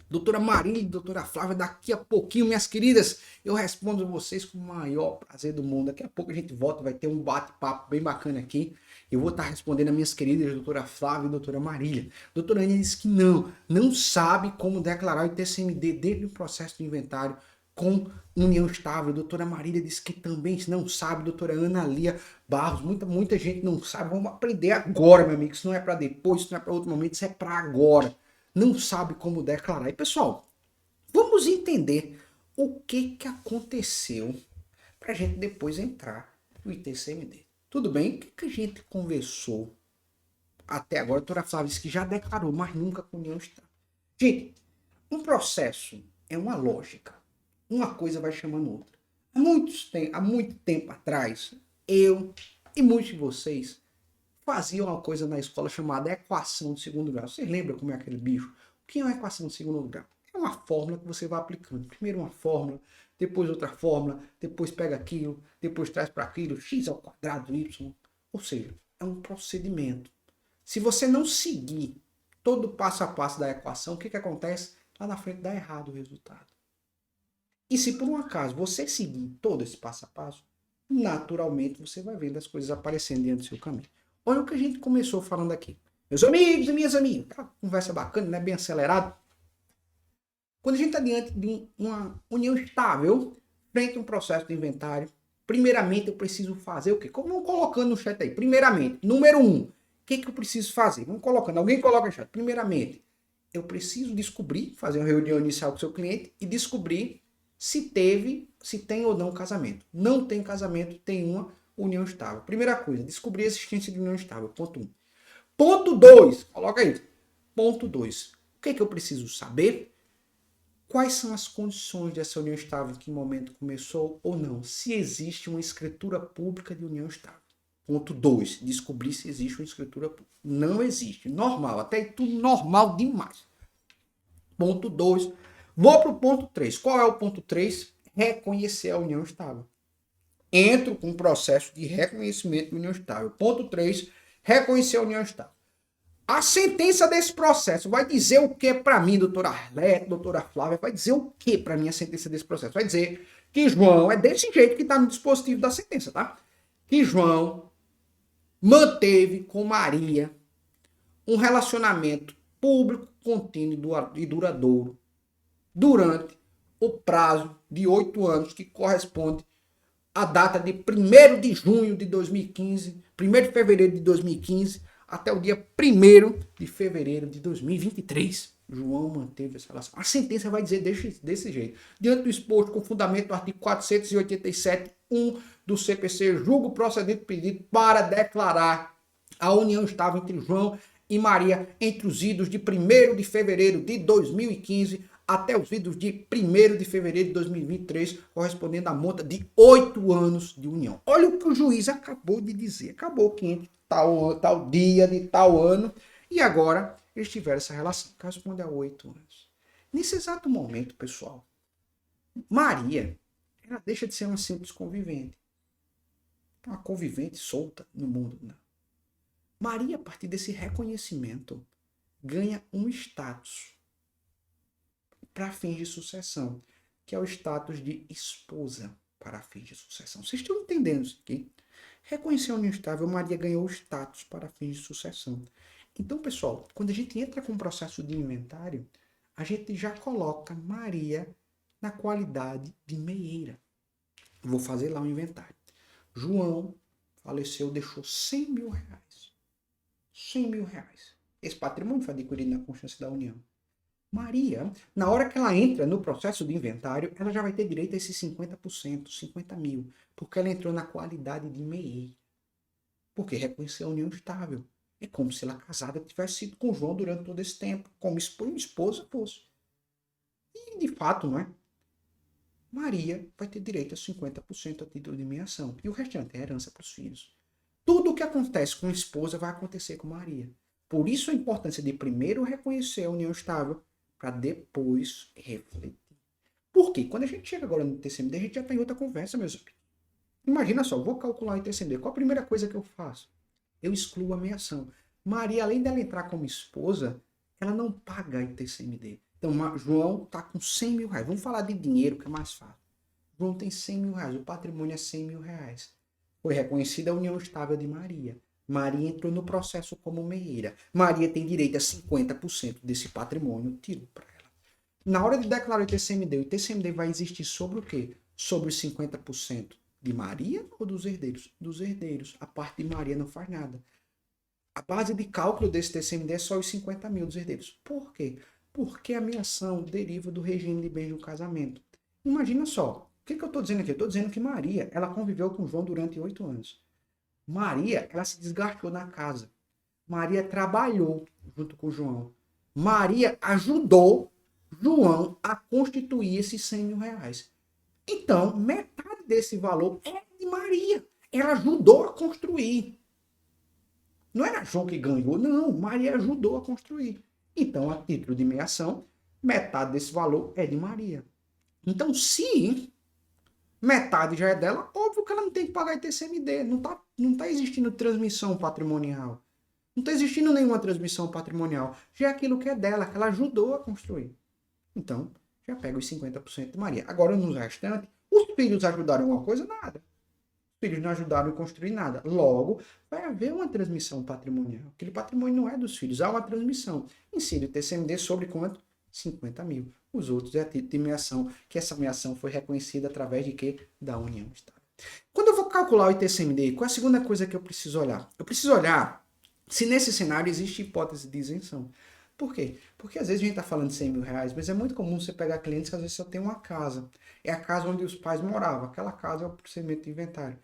Doutora Marília e doutora Flávia, daqui a pouquinho, minhas queridas, eu respondo vocês com o maior prazer do mundo. Daqui a pouco a gente volta, vai ter um bate-papo bem bacana aqui. Eu vou estar respondendo a minhas queridas doutora Flávia e doutora Marília. Doutora Ania disse que não sabe como declarar o ITCMD dentro do processo de inventário com união estável. Doutora Marília disse que também não sabe. Doutora Ana Lia Barros, muita gente não sabe. Vamos aprender agora, meu amigo. Isso não é para depois, isso não é para outro momento, isso é para agora. Não sabe como declarar. E pessoal, vamos entender o que aconteceu para a gente depois entrar no ITCMD. Tudo bem? O que a gente conversou até agora? A doutora Flávia disse que já declarou, mas nunca com união estável. Gente, Um processo é uma lógica. Uma coisa vai chamando outra. Há muito tempo atrás, eu e muitos de vocês faziam uma coisa na escola chamada equação de segundo grau. Vocês lembram como é aquele bicho? O que é uma equação de segundo grau? É uma fórmula que você vai aplicando. Primeiro uma fórmula, depois outra fórmula, depois pega aquilo, depois traz para aquilo, x ao quadrado, y. Ou seja, é um procedimento. Se você não seguir todo o passo a passo da equação, o que acontece? Lá na frente dá errado o resultado. E se por um acaso você seguir todo esse passo a passo, naturalmente você vai vendo as coisas aparecendo diante do seu caminho. Olha o que a gente começou falando aqui. Meus amigos e minhas amigas, aquela conversa bacana, né? Bem acelerado. Quando a gente está diante de uma união estável, frente a um processo de inventário, primeiramente eu preciso fazer o quê? Como vamos colocando no chat aí. Primeiramente, número 1, o que eu preciso fazer? Vamos colocando, alguém coloca no chat. Primeiramente, eu preciso descobrir, fazer uma reunião inicial com o seu cliente e descobrir se tem ou não casamento. Não tem casamento, tem uma união estável. Primeira coisa, descobrir a existência de união estável. Ponto 1. Ponto 2, coloca aí. Ponto 2, o que eu preciso saber? Quais são as condições dessa união estável, em que momento começou ou não? Se existe uma escritura pública de união estável. Ponto 2, descobrir se existe uma escritura pública. Não existe. Normal, até tudo normal demais. Ponto 2, vou para o ponto 3. Qual é o ponto 3? Reconhecer a união estável. Entro com o processo de reconhecimento de união estável. Ponto 3, reconhecer a união estável. A sentença desse processo vai dizer o que para mim, doutora Arlete, doutora Flávia, vai dizer o que para mim a sentença desse processo? Vai dizer que João, é desse jeito que está no dispositivo da sentença, tá? Que João manteve com Maria um relacionamento público, contínuo e duradouro durante o prazo de 8 anos, que corresponde à data de 1º de junho de 2015, 1º de fevereiro de 2015, até o dia 1º de fevereiro de 2023. João manteve essa relação. A sentença vai dizer desse jeito. Diante do exposto com fundamento do artigo 487.1 do CPC, julgo procedente pedido para declarar a união estável entre João e Maria entre os idos de 1º de fevereiro de 2015 até os idos de 1º de fevereiro de 2023, correspondendo à monta de 8 anos de união. Olha o que o juiz acabou de dizer. Acabou que entre tal dia de tal ano, e agora eles tiveram essa relação, que corresponde a 8 anos. Nesse exato momento, pessoal, Maria, ela deixa de ser uma simples convivente. Uma convivente solta no mundo, não. Maria, a partir desse reconhecimento, ganha um status para fins de sucessão, que é o status de esposa para fins de sucessão. Vocês estão entendendo isso aqui? Reconhecer a união estável, Maria ganhou status para fins de sucessão. Então, pessoal, quando a gente entra com o processo de inventário, a gente já coloca Maria na qualidade de meieira. Vou fazer lá um inventário. João faleceu, deixou 100 mil reais. 100 mil reais. Esse patrimônio foi adquirido na constância da união. Maria, na hora que ela entra no processo de inventário, ela já vai ter direito a esses 50%, 50 mil, porque ela entrou na qualidade de meieira. Porque reconheceu a união estável. É como se ela casada tivesse sido com João durante todo esse tempo, como esposa fosse. E de fato, não é? Maria vai ter direito a 50% a título de meação. E o restante é herança para os filhos. Tudo o que acontece com a esposa vai acontecer com Maria. Por isso a importância de primeiro reconhecer a união estável, para depois refletir. Por quê? Quando a gente chega agora no TCMD, a gente já tem outra conversa, meus amigos. Imagina só, vou calcular o TCMD. Qual a primeira coisa que eu faço? Eu excluo a meação. Maria, além dela entrar como esposa, ela não paga ITCMD. Então, João está com 100 mil reais. Vamos falar de dinheiro, que é mais fácil. João tem 100 mil reais. O patrimônio é 100 mil reais. Foi reconhecida a união estável de Maria. Maria entrou no processo como meieira. Maria tem direito a 50% desse patrimônio, tiro para ela. Na hora de declarar o ITCMD vai existir sobre o quê? Sobre os 50% de Maria ou dos herdeiros? Dos herdeiros. A parte de Maria não faz nada. A base de cálculo desse TCMD é só os 50 mil dos herdeiros. Por quê? Porque a meação deriva do regime de bens do casamento. Imagina só. O que eu estou dizendo aqui? Eu estou dizendo que Maria, ela conviveu com João durante 8 anos. Maria, ela se desgastou na casa. Maria trabalhou junto com João. Maria ajudou João a constituir esses 100 mil reais. Então, metade desse valor é de Maria. Ela ajudou a construir. Não era João que ganhou, não. Maria ajudou a construir. Então, a título de meação, metade desse valor é de Maria. Então, se metade já é dela, óbvio que ela não tem que pagar ITCMD. Não tá existindo transmissão patrimonial. Não está existindo nenhuma transmissão patrimonial. Já é aquilo que é dela, que ela ajudou a construir. Então, já pega os 50% de Maria. Agora, nos restantes, os filhos ajudaram alguma coisa? Nada. Os filhos não ajudaram a construir nada. Logo, vai haver uma transmissão patrimonial. Aquele patrimônio não é dos filhos, há uma transmissão. Insira o TCMD sobre quanto? 50 mil. Os outros é a título de meação, que essa meação foi reconhecida através de quê? Da união estável. Quando eu vou calcular o ITCMD, qual é a segunda coisa que eu preciso olhar? Eu preciso olhar se nesse cenário existe hipótese de isenção. Por quê? Porque às vezes a gente está falando de 100 mil reais, mas é muito comum você pegar clientes que às vezes só tem uma casa. É a casa onde os pais moravam. Aquela casa é o procedimento de inventário.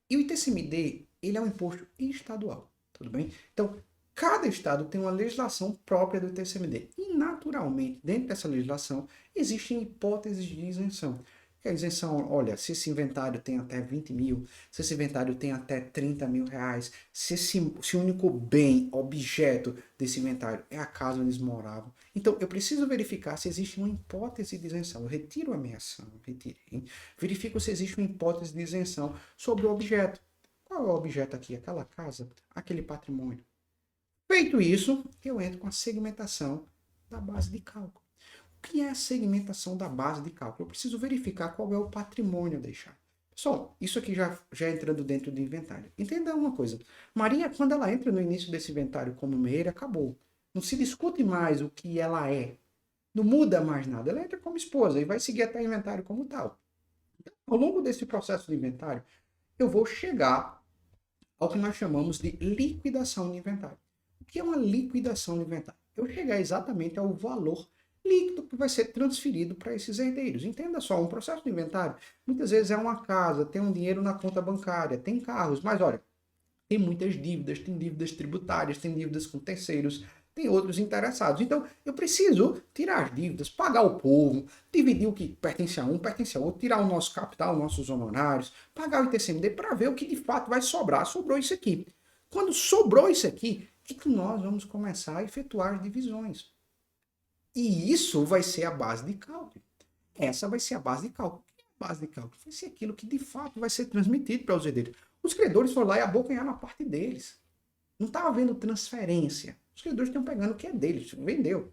E o ITCMD, ele é um imposto estadual. Tudo bem? Então, cada estado tem uma legislação própria do ITCMD. E, naturalmente, dentro dessa legislação, existem hipóteses de isenção. A isenção, olha, se esse inventário tem até 20 mil, se esse inventário tem até 30 mil reais, se o único bem, objeto desse inventário é a casa onde eles moravam. Então, eu preciso verificar se existe uma hipótese de isenção. Eu retiro a meação, retirei. Verifico se existe uma hipótese de isenção sobre o objeto. Qual é o objeto aqui? Aquela casa? Aquele patrimônio? Feito isso, eu entro com a segmentação da base de cálculo. O que é a segmentação da base de cálculo? Eu preciso verificar qual é o patrimônio a deixar. Pessoal, isso aqui já entrando dentro do inventário. Entenda uma coisa. Maria, quando ela entra no início desse inventário como meia, acabou. Não se discute mais o que ela é. Não muda mais nada. Ela entra como esposa e vai seguir até o inventário como tal. Então, ao longo desse processo de inventário, eu vou chegar ao que nós chamamos de liquidação de inventário. O que é uma liquidação de inventário? Eu chegar exatamente ao valor líquido que vai ser transferido para esses herdeiros. Entenda só, um processo de inventário, muitas vezes é uma casa, tem um dinheiro na conta bancária, tem carros, mas olha, tem muitas dívidas, tem dívidas tributárias, tem dívidas com terceiros, tem outros interessados. Então, eu preciso tirar as dívidas, pagar o povo, dividir o que pertence a um, pertence a outro, tirar o nosso capital, nossos honorários, pagar o ITCMD para ver o que de fato vai sobrar. Sobrou isso aqui. Quando sobrou isso aqui, é que nós vamos começar a efetuar as divisões. E isso vai ser a base de cálculo. Essa vai ser a base de cálculo. O que é a base de cálculo? Vai ser aquilo que de fato vai ser transmitido para os herdeiros. Os credores foram lá e abocanharam a parte deles. Não estava havendo transferência. Os credores estão pegando o que é deles, vendeu.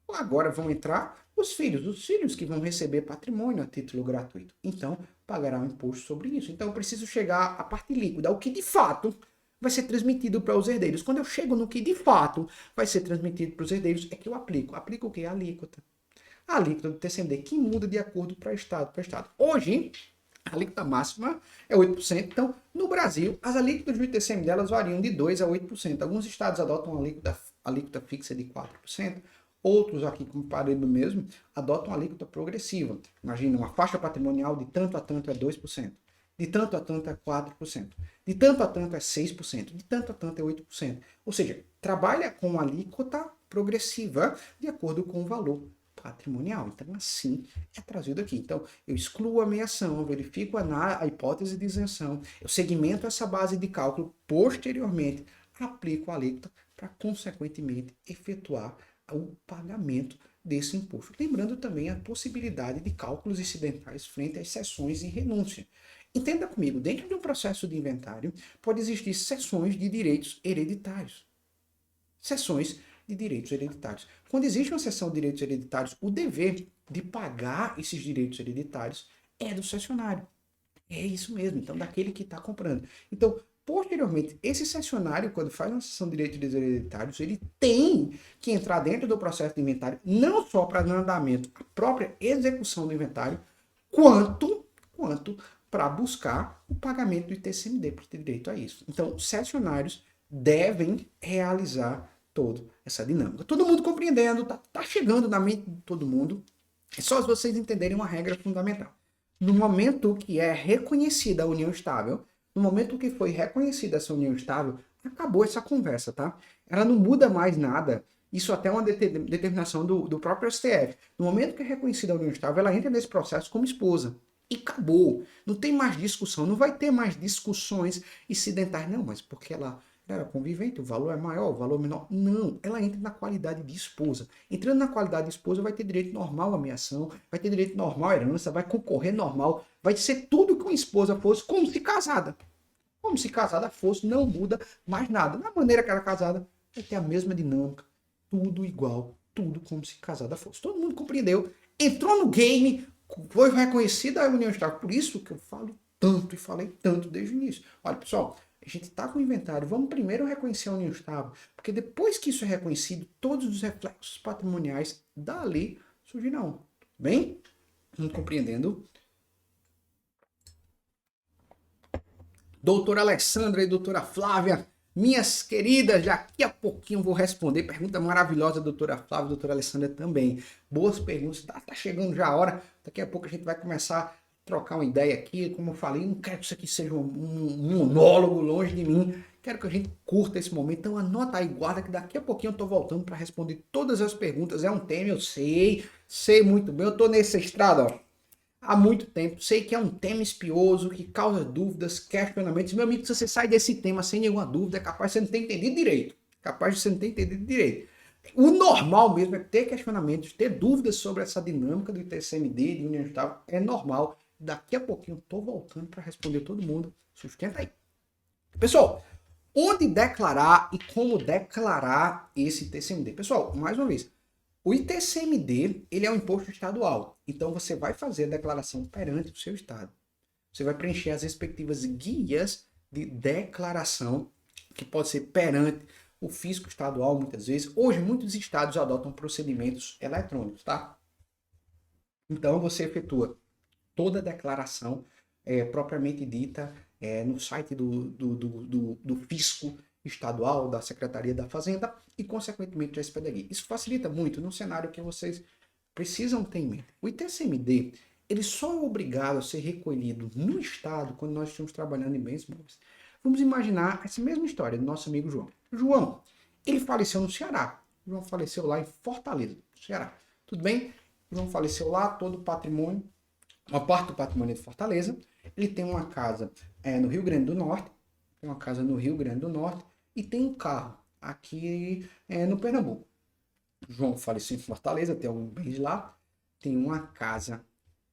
Agora vão entrar os filhos que vão receber patrimônio a título gratuito. Então, pagará um imposto sobre isso. Então, eu preciso chegar à parte líquida, o que de fato vai ser transmitido para os herdeiros. Quando eu chego no que de fato vai ser transmitido para os herdeiros, é que eu aplico. Aplico o quê? A alíquota. A alíquota do TCMD, que muda de acordo para estado para estado. Hoje, a alíquota máxima é 8%. Então, no Brasil, as alíquotas do ITCMD elas variam de 2% a 8%. Alguns estados adotam uma alíquota fixa de 4%. Outros, aqui como Paraíba mesmo, adotam uma alíquota progressiva. Imagina, uma faixa patrimonial de tanto a tanto é 2%. De tanto a tanto é 4%. De tanto a tanto é 6%. De tanto a tanto é 8%. Ou seja, trabalha com alíquota progressiva de acordo com o valor patrimonial. Então, assim é trazido aqui. Então, eu excluo a meação, verifico a hipótese de isenção, eu segmento essa base de cálculo, posteriormente aplico a alíquota para, consequentemente, efetuar o pagamento desse imposto. Lembrando também a possibilidade de cálculos incidentais frente às cessões e renúncia. Entenda comigo, dentro de um processo de inventário, pode existir cessões de direitos hereditários. Cessões de direitos hereditários. Quando existe uma cessão de direitos hereditários, o dever de pagar esses direitos hereditários é do cessionário. É isso mesmo, então daquele que está comprando. Então, posteriormente, esse cessionário, quando faz uma cessão de direitos hereditários, ele tem que entrar dentro do processo de inventário, não só para dar andamento à própria execução do inventário, quanto para buscar o pagamento do ITCMD, por ter direito a isso. Então, os cessionários devem realizar toda essa dinâmica. Todo mundo compreendendo, tá chegando na mente de todo mundo. É só vocês entenderem uma regra fundamental. No momento que é reconhecida a união estável, no momento que foi reconhecida essa união estável, acabou essa conversa, tá? Ela não muda mais nada Isso até é uma determinação do próprio STF. No momento que é reconhecida a união estável, ela entra nesse processo como esposa. E acabou. Não tem mais discussão. Não vai ter mais discussões incidentais. Não, mas porque ela era convivente, o valor é maior, o valor menor. Não, ela entra na qualidade de esposa. Entrando na qualidade de esposa, vai ter direito normal à meação, vai ter direito normal à herança, vai concorrer normal, vai ser tudo que uma esposa fosse, como se casada. Como se casada fosse, não muda mais nada. Da maneira que era casada, vai ter a mesma dinâmica, tudo igual, tudo como se casada fosse. Todo mundo compreendeu. Entrou no game, foi reconhecida a união estável. Por isso que eu falo tanto e falei tanto desde o início. Olha, pessoal, a gente está com o inventário. Vamos primeiro reconhecer a união estável, porque depois que isso é reconhecido, todos os reflexos patrimoniais da lei surgirão. Bem? Vamos compreendendo? Doutora Alessandra e doutora Flávia, minhas queridas, daqui a pouquinho vou responder. Pergunta maravilhosa, doutora Flávia, doutora Alessandra também. Boas perguntas, tá chegando já a hora. Daqui a pouco a gente vai começar a trocar uma ideia aqui. Como eu falei, não quero que isso aqui seja um monólogo longe de mim. Quero que a gente curta esse momento. Então anota aí, guarda que daqui a pouquinho eu tô voltando para responder todas as perguntas. É um tema, eu sei muito bem. Eu tô nessa estrada, ó, há muito tempo. Sei que é um tema espioso, que causa dúvidas, questionamentos. Meu amigo, se você sai desse tema sem nenhuma dúvida, é capaz de você não ter entendido direito. Capaz de você não ter entendido direito. O normal mesmo é ter questionamentos, ter dúvidas sobre essa dinâmica do ITCMD, de união estável. É normal. Daqui a pouquinho eu tô voltando para responder todo mundo. Sustenta aí. Pessoal, onde declarar e como declarar esse ITCMD? Pessoal, mais uma vez, o ITCMD, ele é um imposto estadual. Então, você vai fazer a declaração perante o seu estado. Você vai preencher as respectivas guias de declaração, que pode ser perante o fisco estadual, muitas vezes. Hoje, muitos estados adotam procedimentos eletrônicos, tá? Então, você efetua toda a declaração propriamente dita no site do fisco estadual, da Secretaria da Fazenda e, consequentemente, da SPDG. Isso facilita muito no cenário que vocês precisam ter em mente. O ITCMD, ele só é obrigado a ser recolhido no Estado quando nós estamos trabalhando em bens móveis. Vamos imaginar essa mesma história do nosso amigo João. João, ele faleceu no Ceará. João faleceu lá em Fortaleza, Ceará. Tudo bem? João faleceu lá, todo o patrimônio, uma parte do patrimônio de Fortaleza. Ele tem uma casa no Rio Grande do Norte, tem uma casa no Rio Grande do Norte e tem um carro aqui no Pernambuco. João faleceu em Fortaleza, tem algum bens lá, tem uma casa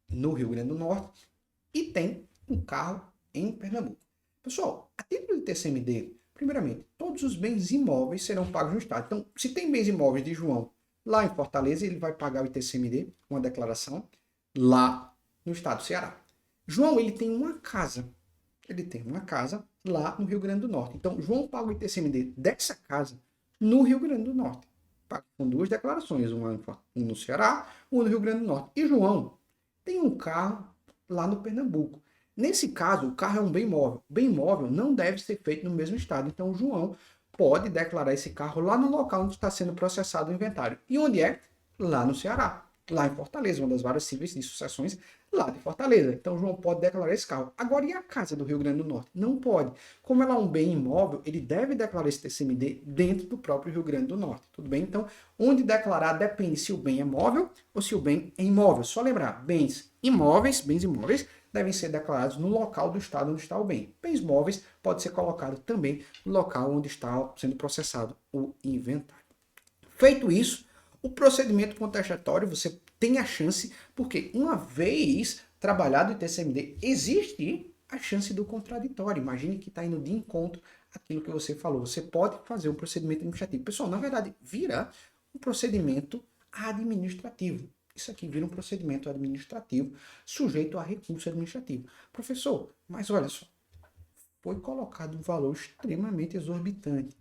no Rio Grande do Norte e tem um carro em Pernambuco. Pessoal, a título de TCMD, primeiramente, todos os bens imóveis serão pagos no Estado. Então, se tem bens imóveis de João lá em Fortaleza, ele vai pagar o ITCMD, uma declaração, lá no Estado do Ceará. João, ele tem uma casa. Ele tem uma casa lá no Rio Grande do Norte. Então, João paga o ITCMD dessa casa no Rio Grande do Norte. Paga com duas declarações, uma no Ceará, uma no Rio Grande do Norte. E João tem um carro lá no Pernambuco. Nesse caso, o carro é um bem móvel. Bem móvel não deve ser feito no mesmo estado. Então, o João pode declarar esse carro lá no local onde está sendo processado o inventário. E onde é? Lá no Ceará, lá em Fortaleza, uma das várias cíveis de sucessões lá de Fortaleza. Então, João pode declarar esse carro. Agora, e a casa do Rio Grande do Norte? Não pode. Como ela é um bem imóvel, ele deve declarar esse TCMD dentro do próprio Rio Grande do Norte. Tudo bem? Então, onde declarar depende se o bem é móvel ou se o bem é imóvel. Só lembrar, bens imóveis devem ser declarados no local do estado onde está o bem. Bens móveis pode ser colocado também no local onde está sendo processado o inventário. Feito isso, o procedimento contestatório, você tem a chance, porque uma vez trabalhado o TCMD, existe a chance do contraditório. Imagine que está indo de encontro àquilo que você falou. Você pode fazer um procedimento administrativo. Pessoal, na verdade, vira um procedimento administrativo. Isso aqui vira um procedimento administrativo sujeito a recurso administrativo. Professor, mas olha só, foi colocado um valor extremamente exorbitante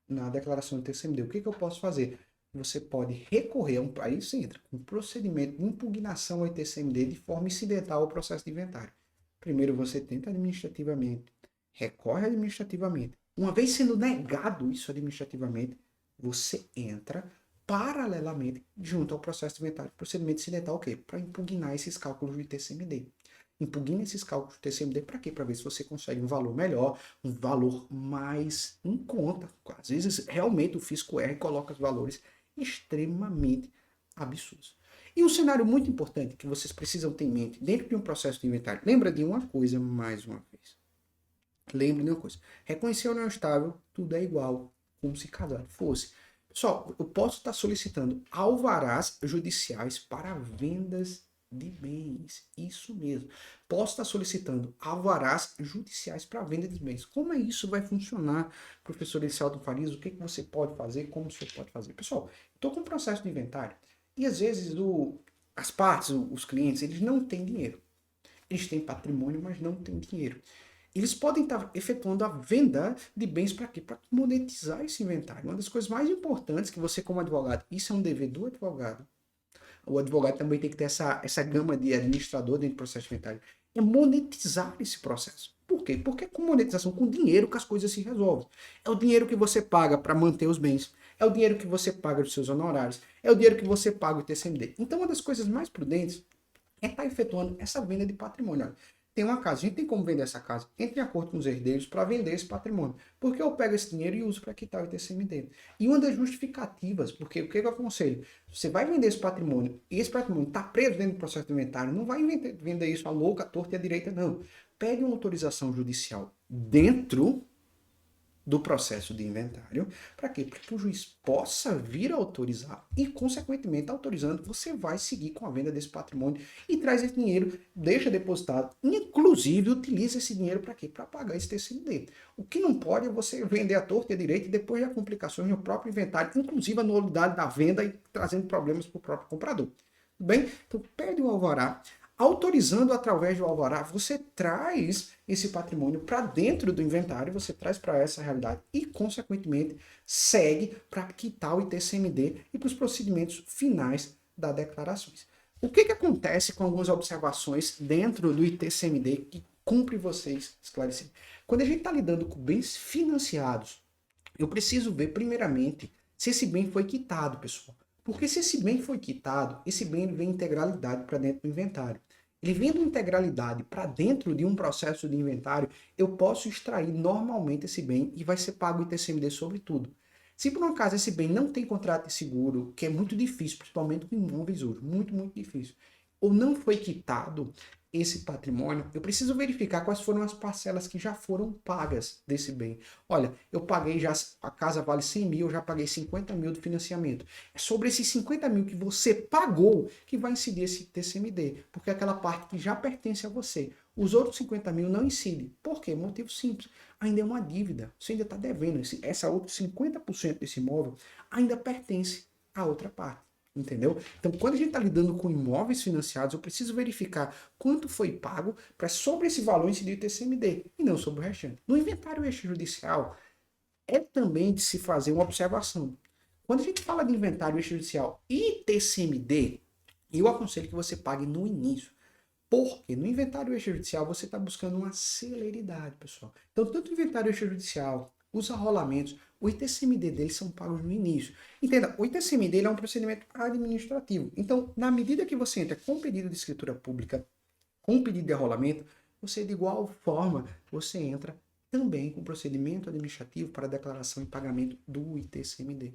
na declaração do TCMD. O que eu posso fazer? Você pode recorrer a aí você entra com um procedimento de impugnação ao ITCMD de forma incidental ao processo de inventário. Primeiro você tenta administrativamente, recorre administrativamente. Uma vez sendo negado isso administrativamente, você entra paralelamente junto ao processo de inventário. Procedimento incidental o quê? Para impugnar esses cálculos do ITCMD. Impugna esses cálculos do TCMD para quê? Para ver se você consegue um valor melhor, um valor mais em conta. Às vezes, realmente, o fisco erra e coloca os valores extremamente absurdos. E um cenário muito importante que vocês precisam ter em mente dentro de um processo de inventário. Lembra de uma coisa mais uma vez. Lembre de uma coisa. Reconhecer união estável, tudo é igual, como se casado fosse. Pessoal, eu posso estar solicitando alvarás judiciais para vendas de bens. Isso mesmo. Posso estar solicitando alvarás judiciais para venda de bens. Como é isso vai funcionar, professor Elicelto Farias? O que, que você pode fazer? Como você pode fazer? Pessoal, estou com um processo de inventário e às vezes as partes, os clientes, eles não têm dinheiro. Eles têm patrimônio, mas não têm dinheiro. Eles podem estar efetuando a venda de bens para quê? Para monetizar esse inventário. Uma das coisas mais importantes que você, como advogado, isso é um dever do advogado. O advogado também tem que ter essa gama de administrador dentro do processo de inventário. É monetizar esse processo. Por quê? Porque com monetização, com dinheiro que as coisas se resolvem. É o dinheiro que você paga para manter os bens. É o dinheiro que você paga dos seus honorários. É o dinheiro que você paga o TCMD. Então, uma das coisas mais prudentes é estar efetuando essa venda de patrimônio. Olha, tem uma casa, a gente tem como vender essa casa, entre em acordo com os herdeiros para vender esse patrimônio. Porque eu pego esse dinheiro e uso para quitar o ITCMD. E uma das justificativas, porque o que eu aconselho? Você vai vender esse patrimônio e esse patrimônio está preso dentro do processo de inventário, não vai vender isso à louca, à torta e à direita, não. Pede uma autorização judicial dentro do processo de inventário. Para quê? Para que o juiz possa vir a autorizar e, consequentemente, autorizando, você vai seguir com a venda desse patrimônio e traz esse dinheiro, deixa depositado. Inclusive, utiliza esse dinheiro para quê? Para pagar esse TCMD. O que não pode é você vender a torta e a direita e depois de complicações no próprio inventário, inclusive a nulidade da venda e trazendo problemas para o próprio comprador. Tudo bem? Então, pede o alvará. Autorizando através do alvará, você traz esse patrimônio para dentro do inventário, você traz para essa realidade e, consequentemente, segue para quitar o ITCMD e para os procedimentos finais das declarações. O que acontece com algumas observações dentro do ITCMD que cumpre vocês esclarecer? Quando a gente está lidando com bens financiados, eu preciso ver, primeiramente, se esse bem foi quitado, pessoal. Porque se esse bem foi quitado, esse bem vem em integralidade para dentro do inventário. Ele vindo integralidade para dentro de um processo de inventário, eu posso extrair normalmente esse bem e vai ser pago o ITCMD sobre tudo. Se por um acaso esse bem não tem contrato de seguro, que é muito difícil, principalmente com imóveis hoje, muito, muito difícil, ou não foi quitado esse patrimônio, eu preciso verificar quais foram as parcelas que já foram pagas desse bem. Olha, eu paguei já, a casa vale 100 mil, eu já paguei 50 mil de financiamento. É sobre esses 50 mil que você pagou que vai incidir esse TCMD, porque é aquela parte que já pertence a você. Os outros 50 mil não incidem. Por quê? Motivo simples. Ainda é uma dívida. Você ainda está devendo. Essa outra 50% desse imóvel ainda pertence a outra parte. Entendeu? Então, quando a gente está lidando com imóveis financiados, eu preciso verificar quanto foi pago para sobre esse valor incidir o TCMD e não sobre o restante. No inventário extrajudicial, é também de se fazer uma observação. Quando a gente fala de inventário extrajudicial e TCMD, eu aconselho que você pague no início. Porque no inventário extrajudicial você está buscando uma celeridade, pessoal. Então, tanto o inventário extrajudicial, os arrolamentos, o ITCMD deles são pagos no início. Entenda, o ITCMD é um procedimento administrativo. Então, na medida que você entra com pedido de escritura pública, com pedido de arrolamento, você de igual forma, você entra também com procedimento administrativo para declaração e pagamento do ITCMD.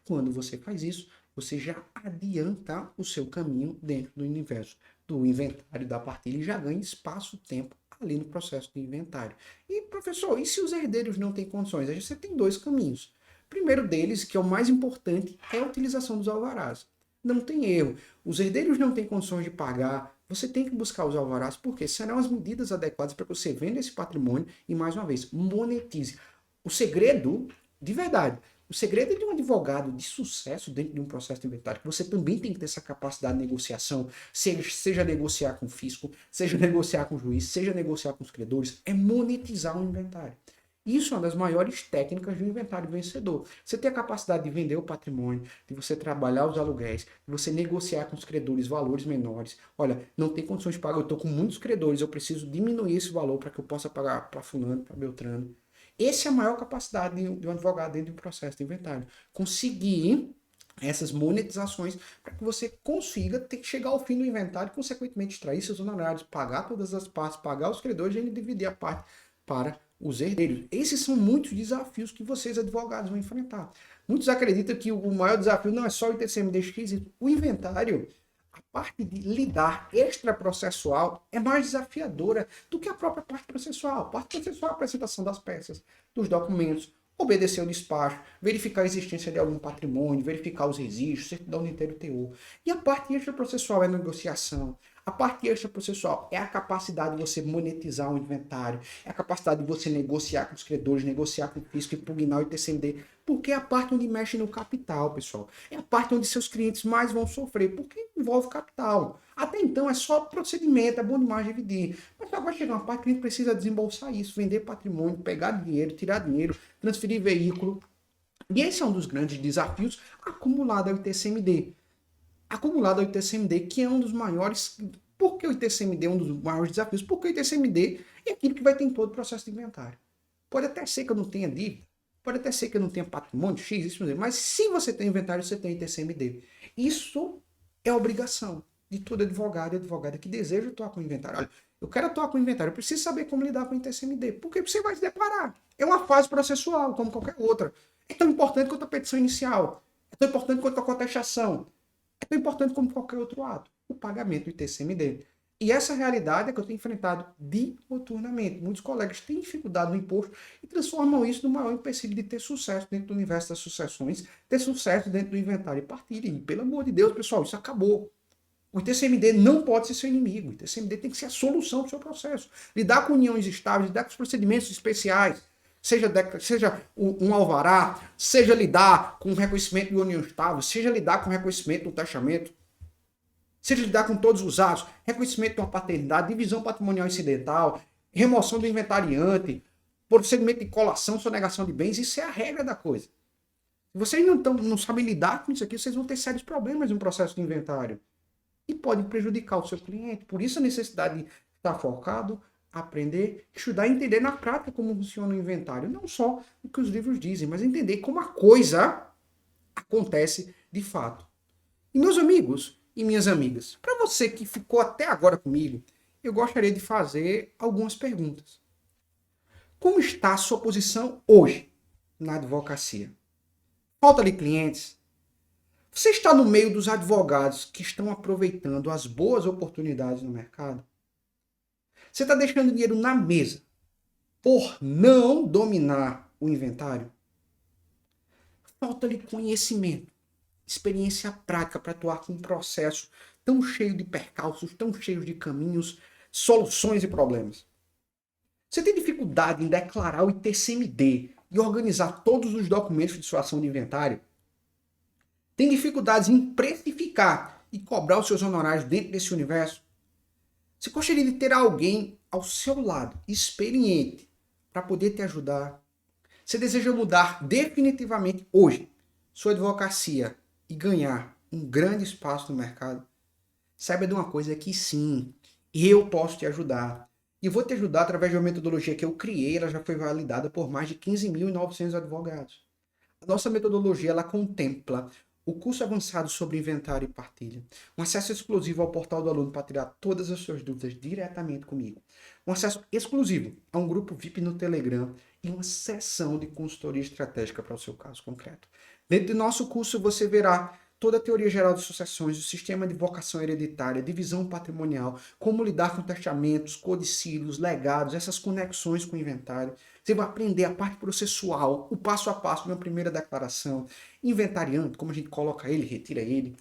Quando você faz isso, você já adianta o seu caminho dentro do universo do inventário da partilha e já ganha espaço-tempo ali no processo de inventário. E, professor, e se os herdeiros não têm condições? Aí você tem dois caminhos. O primeiro deles, que é o mais importante, é a utilização dos alvarás. Não tem erro. Os herdeiros não têm condições de pagar, você tem que buscar os alvarás, porque serão as medidas adequadas para que você venda esse patrimônio e, mais uma vez, monetize. O segredo, de verdade, o segredo de um advogado de sucesso dentro de um processo de inventário, que você também tem que ter essa capacidade de negociação, seja negociar com o fisco, seja negociar com o juiz, seja negociar com os credores, é monetizar o inventário. Isso é uma das maiores técnicas de um inventário vencedor. Você tem a capacidade de vender o patrimônio, de você trabalhar os aluguéis, de você negociar com os credores valores menores. Olha, não tem condições de pagar, eu estou com muitos credores, eu preciso diminuir esse valor para que eu possa pagar para fulano, para Beltrano. Essa é a maior capacidade de um advogado dentro de um processo de inventário. Conseguir essas monetizações para que você consiga ter que chegar ao fim do inventário e, consequentemente, extrair seus honorários, pagar todas as partes, pagar os credores e ainda dividir a parte para os herdeiros. Esses são muitos desafios que vocês, advogados, vão enfrentar. Muitos acreditam que o maior desafio não é só o ITCMD esquisito. O inventário, a parte de lidar extraprocessual é mais desafiadora do que a própria parte processual. A parte processual é a apresentação das peças, dos documentos, obedecer ao despacho, verificar a existência de algum patrimônio, verificar os registros, certidão de inteiro teor. E a parte extraprocessual é a negociação. A parte extraprocessual é a capacidade de você monetizar um inventário, é a capacidade de você negociar com os credores, negociar com o fisco, impugnar o ITCMD, porque é a parte onde mexe no capital, pessoal. É a parte onde seus clientes mais vão sofrer, porque envolve capital. Até então é só procedimento, é bom demais dividir. Mas agora vai chegar uma parte que a gente precisa desembolsar isso, vender patrimônio, pegar dinheiro, tirar dinheiro, transferir veículo. E esse é um dos grandes desafios acumulado ao ITCMD. Acumulado ao ITCMD, que é um dos maiores. Por que o ITCMD é um dos maiores desafios? Porque o ITCMD é aquilo que vai ter em todo o processo de inventário. Pode até ser que eu não tenha dívida, pode até ser que eu não tenha patrimônio X, isso mesmo, mas se você tem inventário, você tem ITCMD. Isso é obrigação de todo advogado e advogada que deseja atuar com inventário. Olha, eu quero atuar com inventário, eu preciso saber como lidar com o ITCMD, porque você vai se deparar. É uma fase processual, como qualquer outra. É tão importante quanto a petição inicial, é tão importante quanto a contestação, é tão importante como qualquer outro ato, o pagamento do ITCMD. E essa realidade é que eu tenho enfrentado diuturnamente. Muitos colegas têm dificuldade no imposto e transformam isso no maior empecilho de ter sucesso dentro do universo das sucessões, ter sucesso dentro do inventário e partilha. E, pelo amor de Deus, pessoal, isso acabou. O ITCMD não pode ser seu inimigo. O ITCMD tem que ser a solução do seu processo. Lidar com uniões estáveis, lidar com os procedimentos especiais, seja um alvará, seja lidar com o reconhecimento de união estável, seja lidar com o reconhecimento do taxamento, seja lidar com todos os atos, reconhecimento de uma paternidade, divisão patrimonial incidental, remoção do inventariante, procedimento de colação, sonegação de bens, isso é a regra da coisa. Se vocês não sabem lidar com isso aqui, vocês vão ter sérios problemas no processo de inventário. E pode prejudicar o seu cliente. Por isso a necessidade de estar focado, aprender, estudar e entender na prática como funciona o inventário. Não só o que os livros dizem, mas entender como a coisa acontece de fato. E meus amigos e minhas amigas, para você que ficou até agora comigo, eu gostaria de fazer algumas perguntas. Como está a sua posição hoje na advocacia? Falta-lhe clientes? Você está no meio dos advogados que estão aproveitando as boas oportunidades no mercado? Você está deixando dinheiro na mesa por não dominar o inventário? Falta-lhe conhecimento, experiência prática para atuar com um processo tão cheio de percalços, tão cheio de caminhos, soluções e problemas. Você tem dificuldade em declarar o ITCMD e organizar todos os documentos de sua ação de inventário? Tem dificuldades em precificar e cobrar os seus honorários dentro desse universo? Você gostaria de ter alguém ao seu lado, experiente, para poder te ajudar? Você deseja mudar definitivamente hoje sua advocacia e ganhar um grande espaço no mercado? Saiba de uma coisa que sim, eu posso te ajudar. E vou te ajudar através de uma metodologia que eu criei, ela já foi validada por mais de 15.900 advogados. A nossa metodologia, ela contempla o curso avançado sobre inventário e partilha, um acesso exclusivo ao portal do aluno para tirar todas as suas dúvidas diretamente comigo, um acesso exclusivo a um grupo VIP no Telegram e uma sessão de consultoria estratégica para o seu caso concreto. Dentro do nosso curso você verá toda a teoria geral de sucessões, o sistema de vocação hereditária, divisão patrimonial, como lidar com testamentos, codicílios, legados, essas conexões com o inventário. Você vai aprender a parte processual, o passo a passo de uma primeira declaração, inventariando, como a gente coloca ele, retira ele,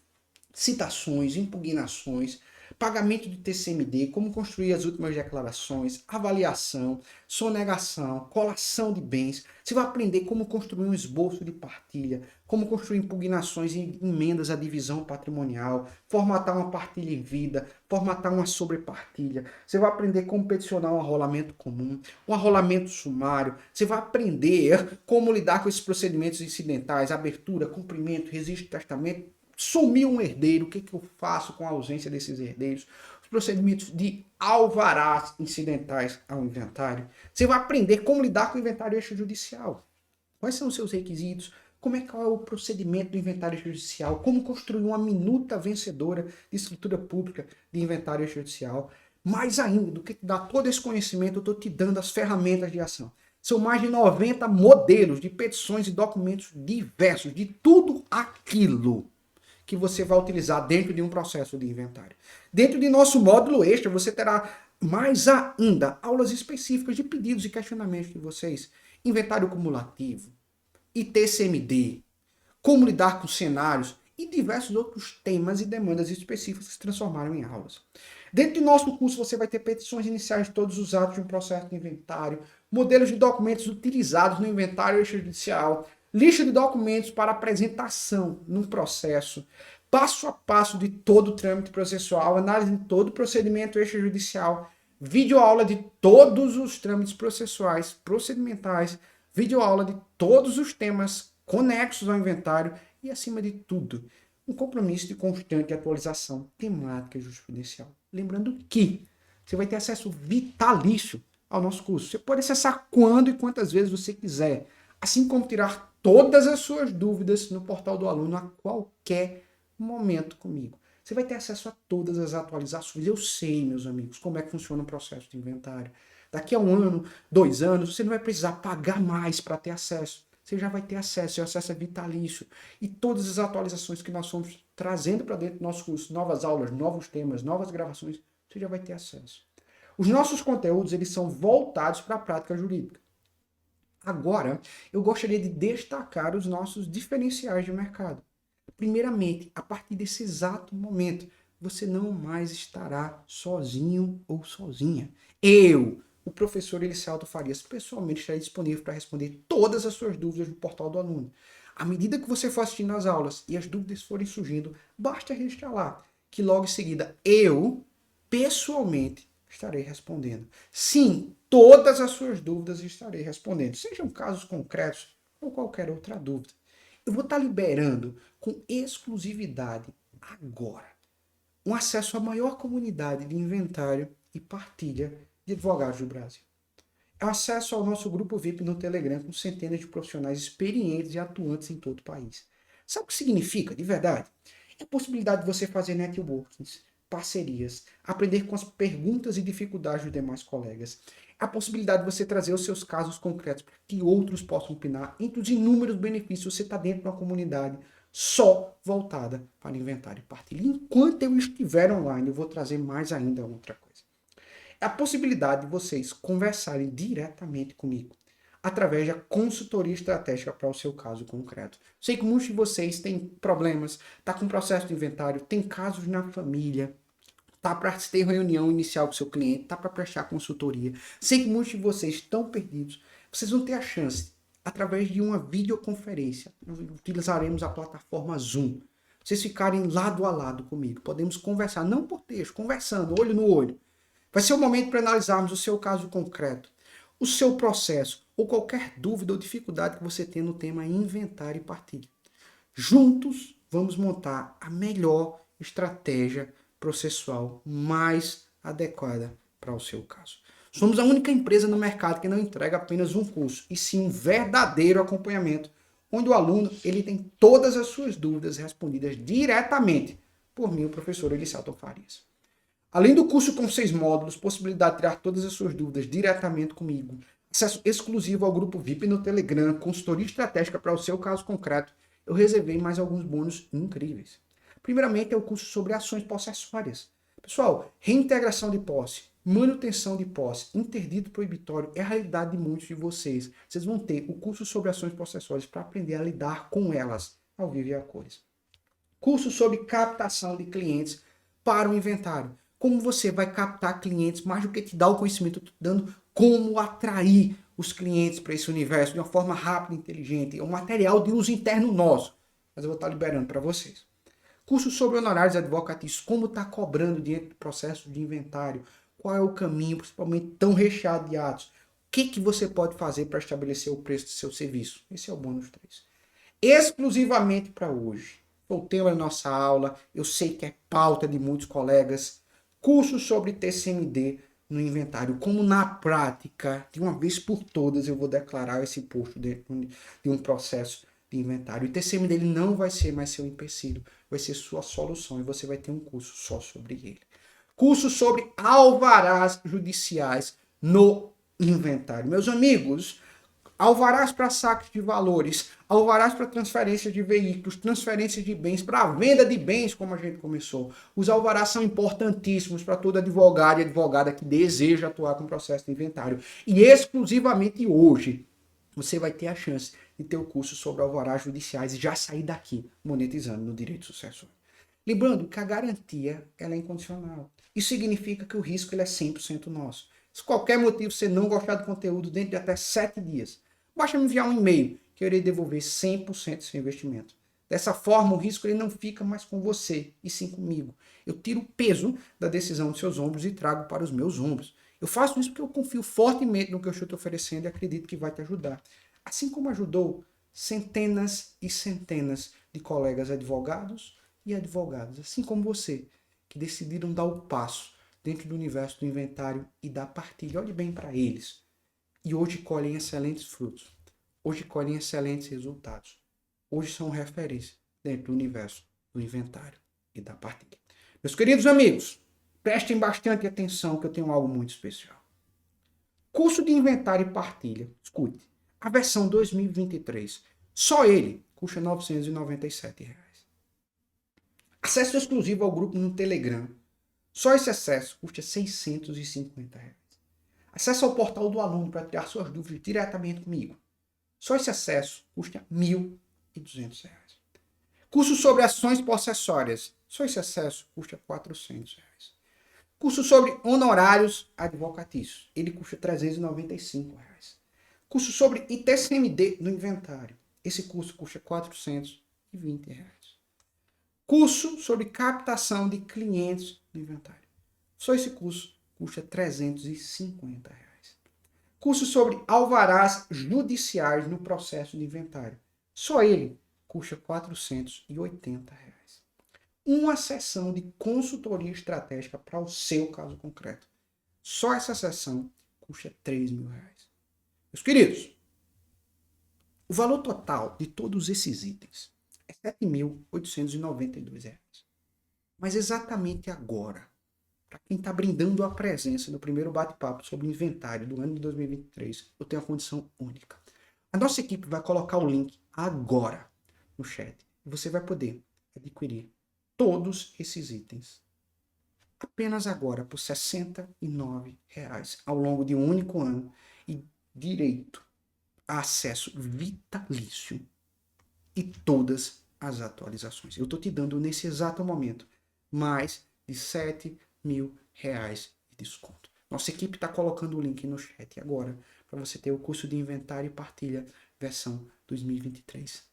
citações, impugnações, pagamento de TCMD, como construir as últimas declarações, avaliação, sonegação, colação de bens. Você vai aprender como construir um esboço de partilha, como construir impugnações e emendas à divisão patrimonial, formatar uma partilha em vida, formatar uma sobrepartilha. Você vai aprender como peticionar um arrolamento comum, um arrolamento sumário. Você vai aprender como lidar com esses procedimentos incidentais, abertura, cumprimento, registro de testamento. Sumiu um herdeiro, o que eu faço com a ausência desses herdeiros? Os procedimentos de alvarás incidentais ao inventário. Você vai aprender como lidar com o inventário extrajudicial. Quais são os seus requisitos? como é que é o procedimento do inventário judicial, como construir uma minuta vencedora de escritura pública de inventário judicial. Mais ainda do que dar todo esse conhecimento, eu estou te dando as ferramentas de ação. São mais de 90 modelos de petições e documentos diversos, de tudo aquilo que você vai utilizar dentro de um processo de inventário. Dentro de nosso módulo extra, você terá mais ainda aulas específicas de pedidos e questionamentos de vocês. Inventário cumulativo, ITCMD, como lidar com cenários e diversos outros temas e demandas específicas que se transformaram em aulas. Dentro do nosso curso você vai ter petições iniciais de todos os atos de um processo de inventário, modelos de documentos utilizados no inventário extrajudicial, lista de documentos para apresentação num processo, passo a passo de todo o trâmite processual, análise de todo o procedimento extrajudicial, videoaula de todos os trâmites processuais, procedimentais, videoaula de todos os temas conexos ao inventário e, acima de tudo, um compromisso de constante atualização temática e jurisprudencial. Lembrando que você vai ter acesso vitalício ao nosso curso. Você pode acessar quando e quantas vezes você quiser, assim como tirar todas as suas dúvidas no portal do aluno a qualquer momento comigo. Você vai ter acesso a todas as atualizações. Eu sei, meus amigos, como é que funciona o processo de inventário. Daqui a 1 ano, 2 anos, você não vai precisar pagar mais para ter acesso. Você já vai ter acesso, o acesso é vitalício. E todas as atualizações que nós fomos trazendo para dentro do nosso curso, novas aulas, novos temas, novas gravações, você já vai ter acesso. Os nossos conteúdos, eles são voltados para a prática jurídica. Agora, eu gostaria de destacar os nossos diferenciais de mercado. Primeiramente, a partir desse exato momento, você não mais estará sozinho ou sozinha. Eu, o professor Elicelto Farias, pessoalmente estarei disponível para responder todas as suas dúvidas no portal do aluno. À medida que você for assistindo às aulas e as dúvidas forem surgindo, basta registrar lá, que logo em seguida eu, pessoalmente, estarei respondendo. Sim, todas as suas dúvidas estarei respondendo, sejam casos concretos ou qualquer outra dúvida. Eu vou estar liberando com exclusividade agora um acesso à maior comunidade de inventário e partilha de advogados do Brasil. É o acesso ao nosso grupo VIP no Telegram com centenas de profissionais experientes e atuantes em todo o país. Sabe o que significa, de verdade? É a possibilidade de você fazer networkings, parcerias, aprender com as perguntas e dificuldades dos demais colegas. É a possibilidade de você trazer os seus casos concretos para que outros possam opinar. Entre os inúmeros benefícios, você está dentro de uma comunidade só voltada para inventário e partilha. Enquanto eu estiver online, eu vou trazer mais ainda outra coisa. É a possibilidade de vocês conversarem diretamente comigo através da consultoria estratégica para o seu caso concreto. Sei que muitos de vocês têm problemas, tá com processo de inventário, tem casos na família, tá para ter reunião inicial com o seu cliente, tá para prestar consultoria. Sei que muitos de vocês estão perdidos. Vocês vão ter a chance, através de uma videoconferência, nós utilizaremos a plataforma Zoom. Vocês ficarem lado a lado comigo. Podemos conversar, não por texto, conversando, olho no olho. Vai ser o momento para analisarmos o seu caso concreto, o seu processo, ou qualquer dúvida ou dificuldade que você tenha no tema inventário e partilha. Juntos, vamos montar a melhor estratégia processual mais adequada para o seu caso. Somos a única empresa no mercado que não entrega apenas um curso, e sim um verdadeiro acompanhamento, onde o aluno ele tem todas as suas dúvidas respondidas diretamente por mim, o professor Elicelto Farias. Além do curso com 6 módulos, possibilidade de tirar todas as suas dúvidas diretamente comigo, acesso exclusivo ao grupo VIP no Telegram, consultoria estratégica para o seu caso concreto, eu reservei mais alguns bônus incríveis. Primeiramente é o curso sobre ações possessórias. Pessoal, reintegração de posse, manutenção de posse, interdito proibitório é a realidade de muitos de vocês. Vocês vão ter o curso sobre ações possessórias para aprender a lidar com elas, ao vivo e a cores. Curso sobre captação de clientes para o inventário. Como você vai captar clientes, mais do que te dar o conhecimento, eu estou dando como atrair os clientes para esse universo de uma forma rápida e inteligente. É um material de uso interno nosso, mas eu vou estar liberando para vocês. Curso sobre honorários advocatícios, como está cobrando dentro do processo de inventário, qual é o caminho, principalmente tão recheado de atos. O que você pode fazer para estabelecer o preço do seu serviço? Esse é o bônus 3. Exclusivamente para hoje. Foi o tema da nossa aula, eu sei que é pauta de muitos colegas. Curso sobre TCMD no inventário, como na prática, de uma vez por todas, eu vou declarar esse posto de um processo de inventário. O TCM dele não vai ser mais seu empecilho, vai ser sua solução e você vai ter um curso só sobre ele. Curso sobre alvarás judiciais no inventário. Meus amigos, alvarás para saques de valores, alvarás para transferência de veículos, transferência de bens, para venda de bens, como a gente começou. Os alvarás são importantíssimos para todo advogado e advogada que deseja atuar com o processo de inventário. E exclusivamente hoje, você vai ter a chance de ter o curso sobre alvarás judiciais e já sair daqui monetizando no direito sucessório. Lembrando que a garantia ela é incondicional. Isso significa que o risco ele é 100% nosso. Se qualquer motivo você não gostar do conteúdo dentro de até 7 dias, basta me enviar um e-mail que eu irei devolver 100% do seu investimento. Dessa forma, o risco ele não fica mais com você, e sim comigo. Eu tiro o peso da decisão dos seus ombros e trago para os meus ombros. Eu faço isso porque eu confio fortemente no que eu estou te oferecendo e acredito que vai te ajudar. Assim como ajudou centenas e centenas de colegas advogados e advogadas, assim como você, que decidiram dar o passo dentro do universo do inventário e da partilha. Olhe bem para eles. E hoje colhem excelentes frutos. Hoje colhem excelentes resultados. Hoje são referência dentro do universo do inventário e da partilha. Meus queridos amigos, prestem bastante atenção que eu tenho algo muito especial. Curso de inventário e partilha. Escute, a versão 2023, só ele custa R$ 997. Acesso exclusivo ao grupo no Telegram. Só esse acesso custa R$ 650. Acesso ao portal do aluno para tirar suas dúvidas diretamente comigo. Só esse acesso custa R$ 1.200. Curso sobre ações possessórias. Só esse acesso custa R$ 400. Curso sobre honorários advocatícios. Ele custa R$ 395. Curso sobre ITCMD no inventário. Esse curso custa R$ 420. Curso sobre captação de clientes no inventário. Só esse curso custa R$ 350. Curso sobre alvarás judiciais no processo de inventário. Só ele custa R$ 480. Uma sessão de consultoria estratégica para o seu caso concreto. Só essa sessão custa R$ 3.000. Meus queridos, o valor total de todos esses itens é R$ 7.892. Mas exatamente agora, para quem está brindando a presença no primeiro bate-papo sobre o inventário do ano de 2023, eu tenho uma condição única. A nossa equipe vai colocar o link agora no chat e você vai poder adquirir todos esses itens apenas agora por R$ 69 ao longo de um único ano e direito a acesso vitalício e todas as atualizações. Eu estou te dando nesse exato momento mais de R$ 7.000 de desconto. Nossa equipe está colocando o link no chat agora para você ter o curso de inventário e partilha versão 2023.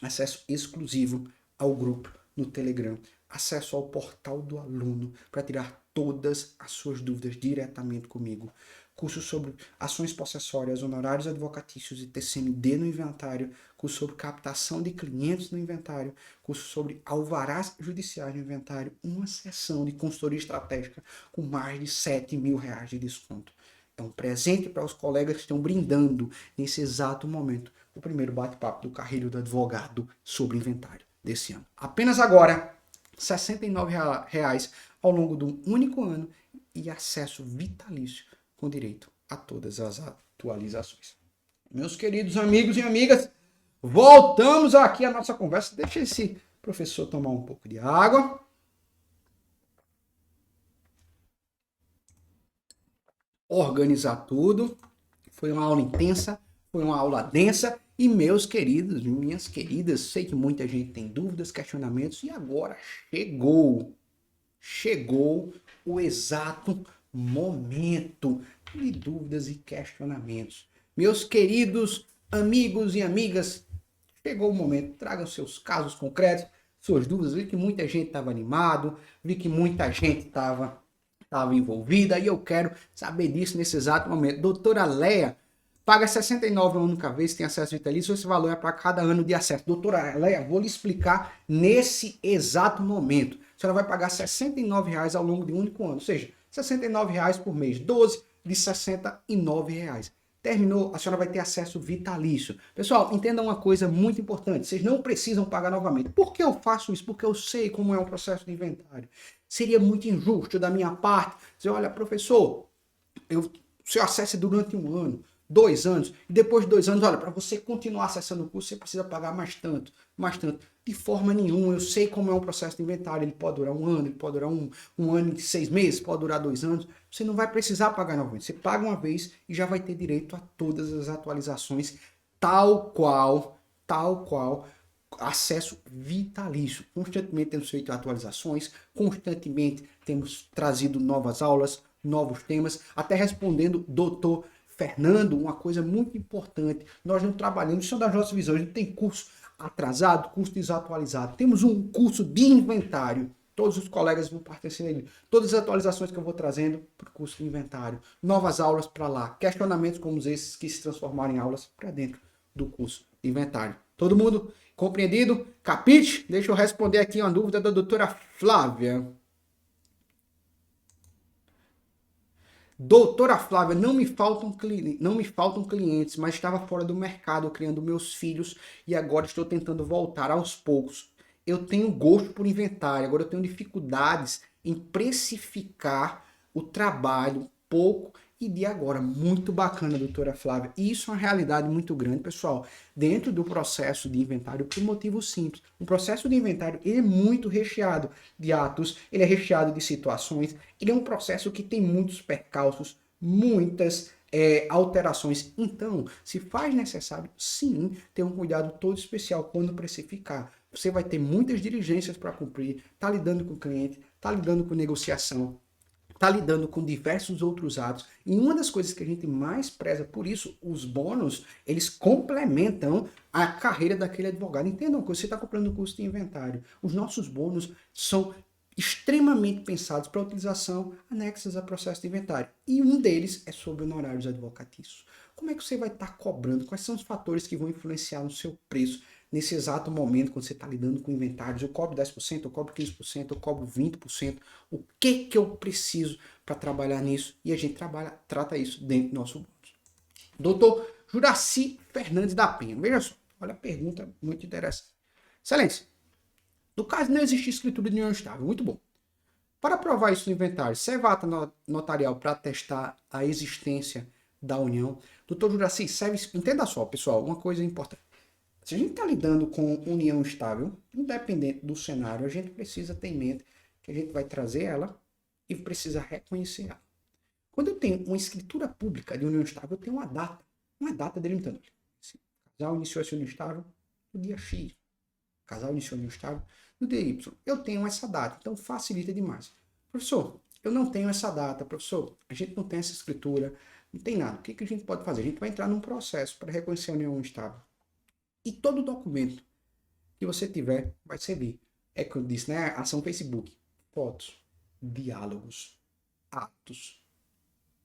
Acesso exclusivo ao grupo no Telegram. Acesso ao portal do aluno para tirar todas as suas dúvidas diretamente comigo. Curso sobre ações possessórias, honorários advocatícios e TCMD no inventário. Curso sobre captação de clientes no inventário. Curso sobre alvarás judiciais no inventário. Uma sessão de consultoria estratégica com mais de R$ 7.000 de desconto. É um presente para os colegas que estão brindando nesse exato momento o primeiro bate-papo do Carrilho do Advogado sobre inventário desse ano. Apenas agora, R$ 69 ao longo de um único ano e acesso vitalício com direito a todas as atualizações. Meus queridos amigos e amigas, voltamos aqui à nossa conversa. Deixa esse professor tomar um pouco de água. Organizar tudo. Foi uma aula intensa, foi uma aula densa. E meus queridos, minhas queridas, sei que muita gente tem dúvidas, questionamentos, e agora chegou o exato momento de dúvidas e questionamentos. Meus queridos amigos e amigas, chegou o momento, tragam seus casos concretos, suas dúvidas. Vi que muita gente estava animado, vi que muita gente estava envolvida, e eu quero saber disso nesse exato momento. Doutora Leia, paga R$ 69 uma única vez, tem acesso vitalício, esse valor é para cada ano de acesso. Doutora Leia, vou lhe explicar nesse exato momento. A senhora vai pagar R$ 69 ao longo de um único ano, ou seja, R$ 69 por mês, 12 de R$ 69. Terminou, a senhora vai ter acesso vitalício. Pessoal, entenda uma coisa muito importante. Vocês não precisam pagar novamente. Por que eu faço isso? Porque eu sei como é o processo de inventário. Seria muito injusto da minha parte dizer, olha, professor, o seu acesso é durante 1 ano, 2 anos, e depois de 2 anos, olha, para você continuar acessando o curso, você precisa pagar mais tanto, mais tanto. De forma nenhuma, eu sei como é um processo de inventário, ele pode durar 1 ano, ele pode durar um ano e 6 meses, pode durar 2 anos, você não vai precisar pagar novamente, você paga uma vez e já vai ter direito a todas as atualizações, tal qual, acesso vitalício. Constantemente temos feito atualizações, constantemente temos trazido novas aulas, novos temas, até respondendo doutor Fernando, uma coisa muito importante, nós não trabalhamos, isso é das nossas visões, não tem curso atrasado, curso desatualizado, temos um curso de inventário, todos os colegas vão participar dele, todas as atualizações que eu vou trazendo para o curso de inventário, novas aulas para lá, questionamentos como esses que se transformaram em aulas para dentro do curso de inventário. Todo mundo compreendido? Capite? Deixa eu responder aqui uma dúvida da doutora Flávia. Doutora Flávia, não me faltam clientes, mas estava fora do mercado criando meus filhos e agora estou tentando voltar aos poucos. Eu tenho gosto por inventário, agora eu tenho dificuldades em precificar o trabalho pouco e de agora. Muito bacana, doutora Flávia. E isso é uma realidade muito grande, pessoal, dentro do processo de inventário, por um motivo simples. O processo de inventário ele é muito recheado de atos, ele é recheado de situações, ele é um processo que tem muitos percalços, muitas alterações. Então, se faz necessário, sim, ter um cuidado todo especial quando precificar. Você vai ter muitas diligências para cumprir, tá lidando com o cliente, tá lidando com negociação, está lidando com diversos outros atos. E uma das coisas que a gente mais preza, por isso, os bônus, eles complementam a carreira daquele advogado. Entendam que você está comprando o curso de inventário. Os nossos bônus são extremamente pensados para utilização anexas a processo de inventário. E um deles é sobre honorários advocatícios. Como é que você vai estar cobrando? Quais são os fatores que vão influenciar no seu preço? Nesse exato momento, quando você está lidando com inventários, eu cobro 10%, eu cobro 15%, eu cobro 20%. O que eu preciso para trabalhar nisso? E a gente trata isso dentro do nosso bônus. Doutor Juraci Fernandes da Penha. Veja só, olha a pergunta muito interessante. Excelência, no caso não existe escritura de união estável, muito bom. Para provar isso no inventário, serve a ata notarial para atestar a existência da união. Doutor Juraci, serve, entenda só, pessoal, uma coisa importante. Se a gente está lidando com união estável, independente do cenário, a gente precisa ter em mente que a gente vai trazer ela e precisa reconhecer ela. Quando eu tenho uma escritura pública de união estável, eu tenho uma data delimitando. Se o casal iniciou essa união estável no dia X, o casal iniciou a união estável no dia Y. Eu tenho essa data, então facilita demais. Professor, eu não tenho essa data, professor, a gente não tem essa escritura, não tem nada. O que a gente pode fazer? A gente vai entrar num processo para reconhecer a união estável. E todo documento que você tiver vai servir. É que eu disse, né? Ação Facebook. Fotos, diálogos, atos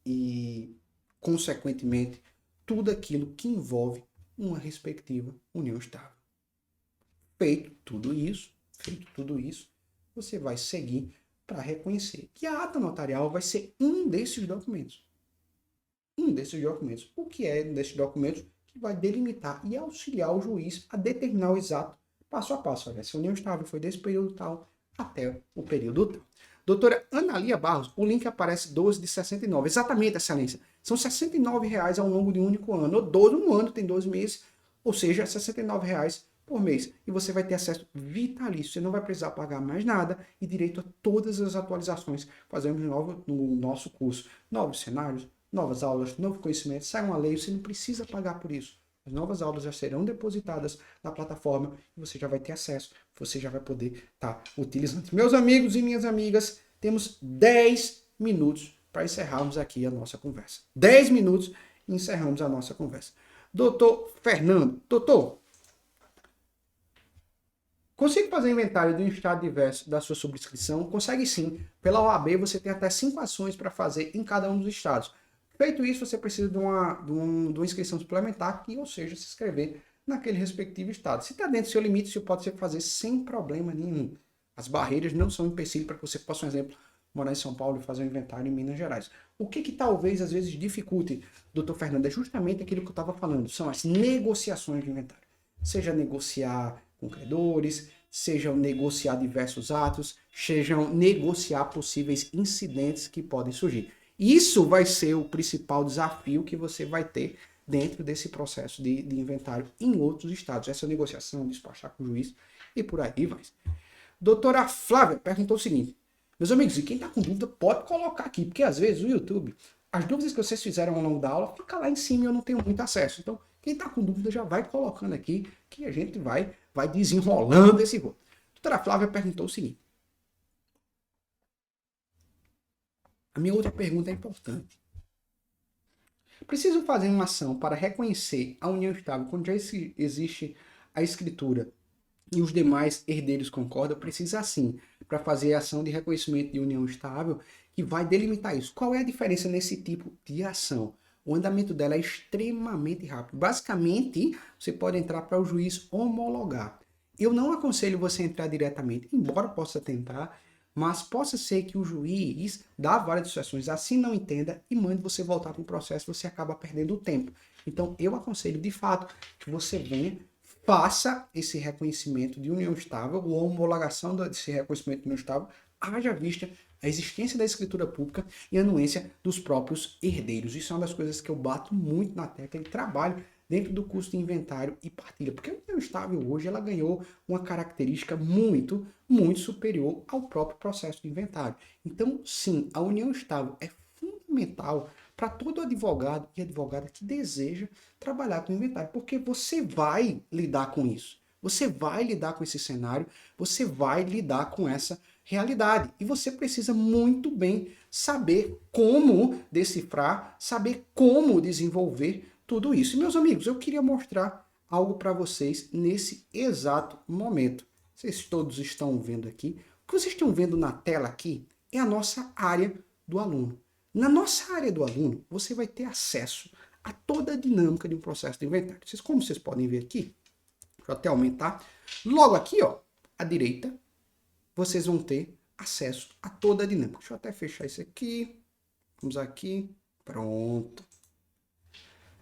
e, consequentemente, tudo aquilo que envolve uma respectiva união estável. Feito tudo isso, você vai seguir para reconhecer. E a ata notarial vai ser um desses documentos. O que é desses documentos? Vai delimitar e auxiliar o juiz a determinar o exato passo a passo. Olha, essa união estável foi desse período tal até o período tal. Doutora Analia Barros, o link aparece 12 de 69. Exatamente, excelência. São R$ 69,00 ao longo de um único ano. Ou 12, um ano tem 12 meses, ou seja, R$ 69,00 por mês. E você vai ter acesso vitalício. Você não vai precisar pagar mais nada e direito a todas as atualizações que fazemos no nosso curso. Novos cenários, novas aulas, novo conhecimento, sai uma lei, você não precisa pagar por isso. As novas aulas já serão depositadas na plataforma e você já vai ter acesso, você já vai poder estar utilizando. Meus amigos e minhas amigas, temos 10 minutos para encerrarmos aqui a nossa conversa. 10 minutos e encerramos a nossa conversa. Doutor Fernando, doutor, consigo fazer inventário do estado diverso da sua subscrição? Consegue sim. Pela OAB você tem até 5 ações para fazer em cada um dos estados. Feito isso, você precisa de uma inscrição suplementar, ou seja, se inscrever naquele respectivo estado. Se está dentro do seu limite, você pode fazer sem problema nenhum. As barreiras não são empecilho para que você possa, por exemplo, morar em São Paulo e fazer um inventário em Minas Gerais. O que talvez, às vezes, dificulte, doutor Fernando, é justamente aquilo que eu estava falando, são as negociações de inventário. Seja negociar com credores, seja negociar diversos atos, sejam negociar possíveis incidentes que podem surgir. Isso vai ser o principal desafio que você vai ter dentro desse processo de inventário em outros estados. Essa negociação, despachar com o juiz e por aí vai. Doutora Flávia perguntou o seguinte: meus amigos, e quem está com dúvida pode colocar aqui, porque às vezes o YouTube, as dúvidas que vocês fizeram ao longo da aula, fica lá em cima e eu não tenho muito acesso. Então, quem está com dúvida já vai colocando aqui, que a gente vai desenrolando esse rolo. Doutora Flávia perguntou o seguinte: a minha outra pergunta é importante. Preciso fazer uma ação para reconhecer a união estável quando já existe a escritura e os demais herdeiros concordam? Precisa sim, para fazer a ação de reconhecimento de união estável, que vai delimitar isso. Qual é a diferença nesse tipo de ação? O andamento dela é extremamente rápido. Basicamente, você pode entrar para o juiz homologar. Eu não aconselho você entrar diretamente, embora possa tentar, mas possa ser que o juiz dá várias instruções, assim não entenda e mande você voltar para o processo, você acaba perdendo o tempo. Então, eu aconselho, de fato, que você venha, faça esse reconhecimento de união estável, ou a homologação desse reconhecimento de união estável, haja vista a existência da escritura pública e a anuência dos próprios herdeiros. Isso é uma das coisas que eu bato muito na tecla e trabalho dentro do curso de inventário e partilha, porque a união estável hoje ela ganhou uma característica muito superior ao próprio processo de inventário. Então, sim, a união estável é fundamental para todo advogado e advogada que deseja trabalhar com inventário, porque você vai lidar com isso. Você vai lidar com esse cenário, você vai lidar com essa realidade. E você precisa muito bem saber como decifrar, saber como desenvolver tudo isso. E, meus amigos, eu queria mostrar algo para vocês nesse exato momento. Vocês todos estão vendo aqui. O que vocês estão vendo na tela aqui é a nossa área do aluno. Na nossa área do aluno, você vai ter acesso a toda a dinâmica de um processo de inventário. Como vocês podem ver aqui, deixa eu até aumentar. Logo aqui, ó, à direita, vocês vão ter acesso a toda a dinâmica. Deixa eu até fechar isso aqui. Vamos aqui. Pronto.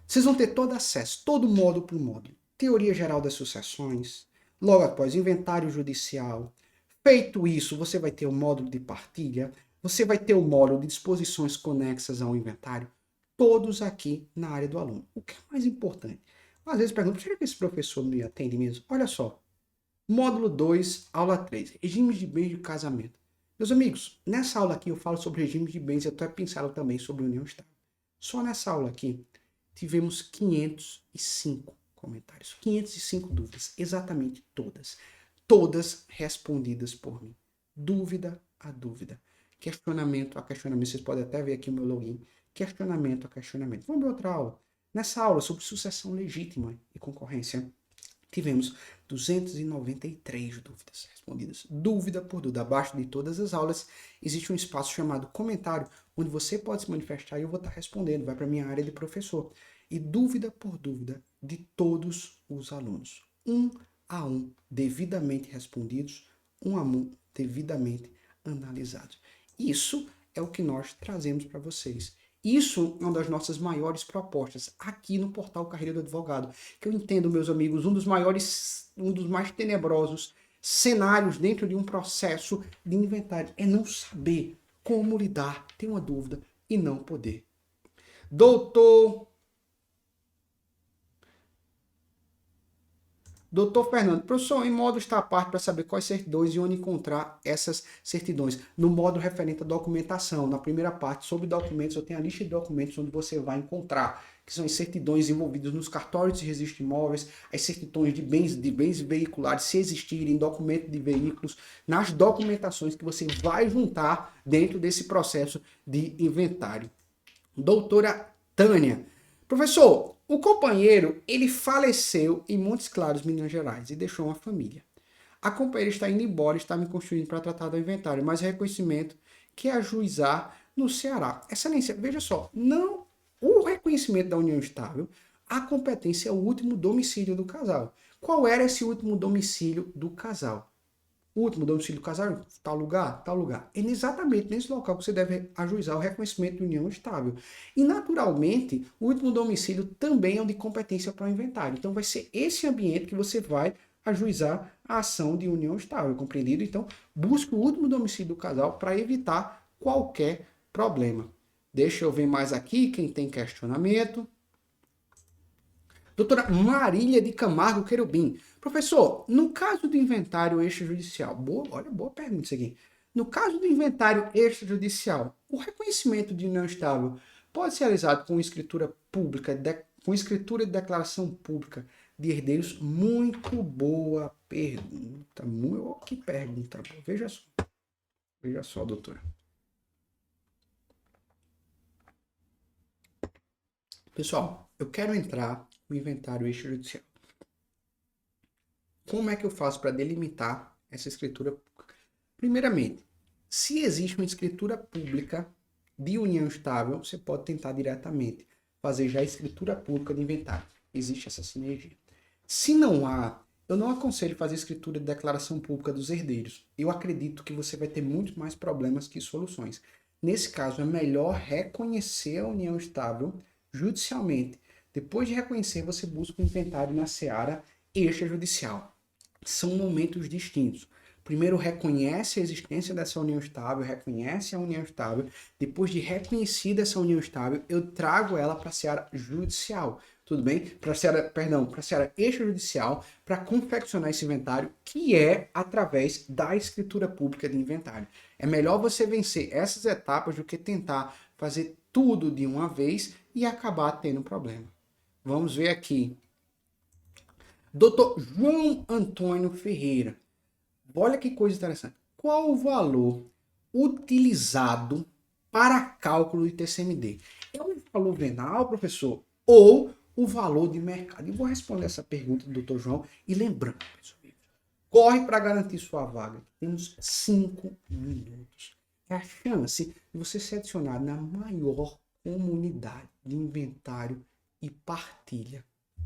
Vocês vão ter todo acesso, todo módulo por módulo. Teoria geral das sucessões. Logo após, inventário judicial. Feito isso, você vai ter o módulo de partilha. Você vai ter o módulo de disposições conexas ao inventário. Todos aqui na área do aluno. O que é mais importante? Às vezes perguntam, será que esse professor me atende mesmo? Olha só. Módulo 2, aula 3. Regimes de bens de casamento. Meus amigos, nessa aula aqui eu falo sobre regimes de bens e até pincelo também sobre união estável. Só nessa aula aqui tivemos 505 comentários, 505 dúvidas, exatamente todas. Todas respondidas por mim. Dúvida a dúvida. Questionamento a questionamento. Vocês podem até ver aqui o meu login. Questionamento a questionamento. Vamos ver outra aula. Nessa aula sobre sucessão legítima e concorrência, tivemos 293 dúvidas respondidas. Dúvida por dúvida. Abaixo de todas as aulas existe um espaço chamado comentário, onde você pode se manifestar e eu vou estar respondendo. Vai para a minha área de professor. E dúvida por dúvida de todos os alunos. Um a um, devidamente respondidos, um a um, devidamente analisados. Isso é o que nós trazemos para vocês. Isso é uma das nossas maiores propostas aqui no portal Carreira do Advogado, que eu entendo, meus amigos, um dos mais tenebrosos cenários dentro de um processo de inventário é não saber como lidar, ter uma dúvida e não poder. Doutor Fernando, professor, em modo está a parte para saber quais certidões e onde encontrar essas certidões. No modo referente à documentação, na primeira parte, sobre documentos, eu tenho a lista de documentos onde você vai encontrar, que são as certidões envolvidas nos cartórios de registro de imóveis, as certidões de bens veiculares, se existirem, documento de veículos, nas documentações que você vai juntar dentro desse processo de inventário. Doutora Tânia, professor, o companheiro, ele faleceu em Montes Claros, Minas Gerais, e deixou uma família. A companheira está indo embora, está me construindo para tratar do inventário, mas reconhecimento que ajuizar no Ceará. Excelência, veja só, não o reconhecimento da união estável, a competência é o último domicílio do casal. Qual era esse último domicílio do casal? último domicílio do casal, tal lugar, tal lugar. É exatamente nesse local que você deve ajuizar o reconhecimento de união estável. E, naturalmente, o último domicílio também é o de competência para o inventário. Então, vai ser esse ambiente que você vai ajuizar a ação de união estável, compreendido? Então, busque o último domicílio do casal para evitar qualquer problema. Deixa eu ver mais aqui quem tem questionamento. Doutora Marília de Camargo Querubim. Professor, no caso do inventário extrajudicial, olha, boa pergunta isso aqui. No caso do inventário extrajudicial, o reconhecimento de união estável pode ser realizado com escritura pública, com escritura de declaração pública de herdeiros? Muito boa pergunta. Que pergunta. Veja só, doutora. Pessoal, eu quero entrar no inventário extrajudicial. Como é que eu faço para delimitar essa escritura pública? Primeiramente, se existe uma escritura pública de união estável, você pode tentar diretamente fazer já a escritura pública de inventário. Existe essa sinergia. Se não há, eu não aconselho fazer escritura de declaração pública dos herdeiros. Eu acredito que você vai ter muito mais problemas que soluções. Nesse caso, é melhor reconhecer a união estável judicialmente. Depois de reconhecer, você busca o inventário na seara extrajudicial. São momentos distintos. Primeiro reconhece a existência dessa união estável, reconhece a união estável. Depois de reconhecida essa união estável, eu trago ela para a seara judicial. Tudo bem? Para a seara extrajudicial, para confeccionar esse inventário, que é através da escritura pública de inventário. É melhor você vencer essas etapas do que tentar fazer tudo de uma vez e acabar tendo problema. Vamos ver aqui. Dr. João Antônio Ferreira. Olha que coisa interessante. Qual o valor utilizado para cálculo de TCMD? É o valor venal, professor, ou o valor de mercado? Eu vou responder essa pergunta do Dr. João. E lembrando, pessoal, corre para garantir sua vaga. Temos 5 minutos. É a chance de você ser adicionado na maior comunidade de inventário e partilha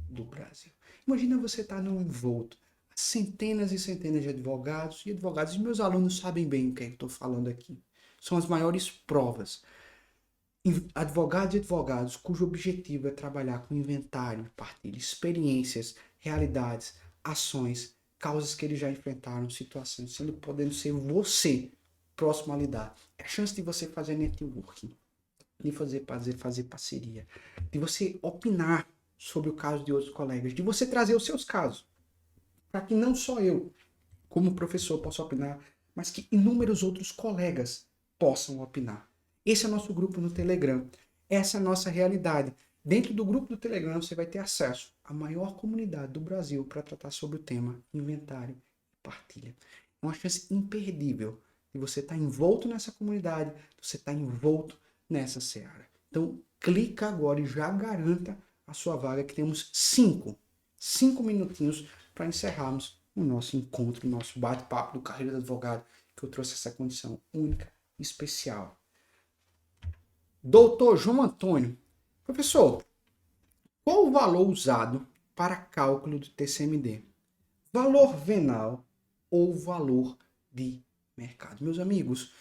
do Brasil. Imagina você estar num envolto, centenas e centenas de advogados, e meus alunos sabem bem o que é que estou falando aqui. São as maiores provas. Advogados e advogados cujo objetivo é trabalhar com inventário, partilha, experiências, realidades, ações, causas que eles já enfrentaram, situações, podendo ser você próximo a lidar. É a chance de você fazer networking, de fazer parceria, de você opinar sobre o caso de outros colegas, de você trazer os seus casos, para que não só eu, como professor, possa opinar, mas que inúmeros outros colegas possam opinar. Esse é o nosso grupo no Telegram. Essa é a nossa realidade. Dentro do grupo do Telegram, você vai ter acesso à maior comunidade do Brasil para tratar sobre o tema inventário e partilha. É uma chance imperdível de você estar envolto nessa comunidade, de você estar envolto nessa seara. Então, clica agora e já garanta a sua vaga, que temos 5 minutinhos para encerrarmos o nosso encontro, o nosso bate-papo do Carreira do Advogado, que eu trouxe essa condição única e especial. Doutor João Antônio, professor, qual o valor usado para cálculo do TCMD? Valor venal ou valor de mercado? Meus amigos,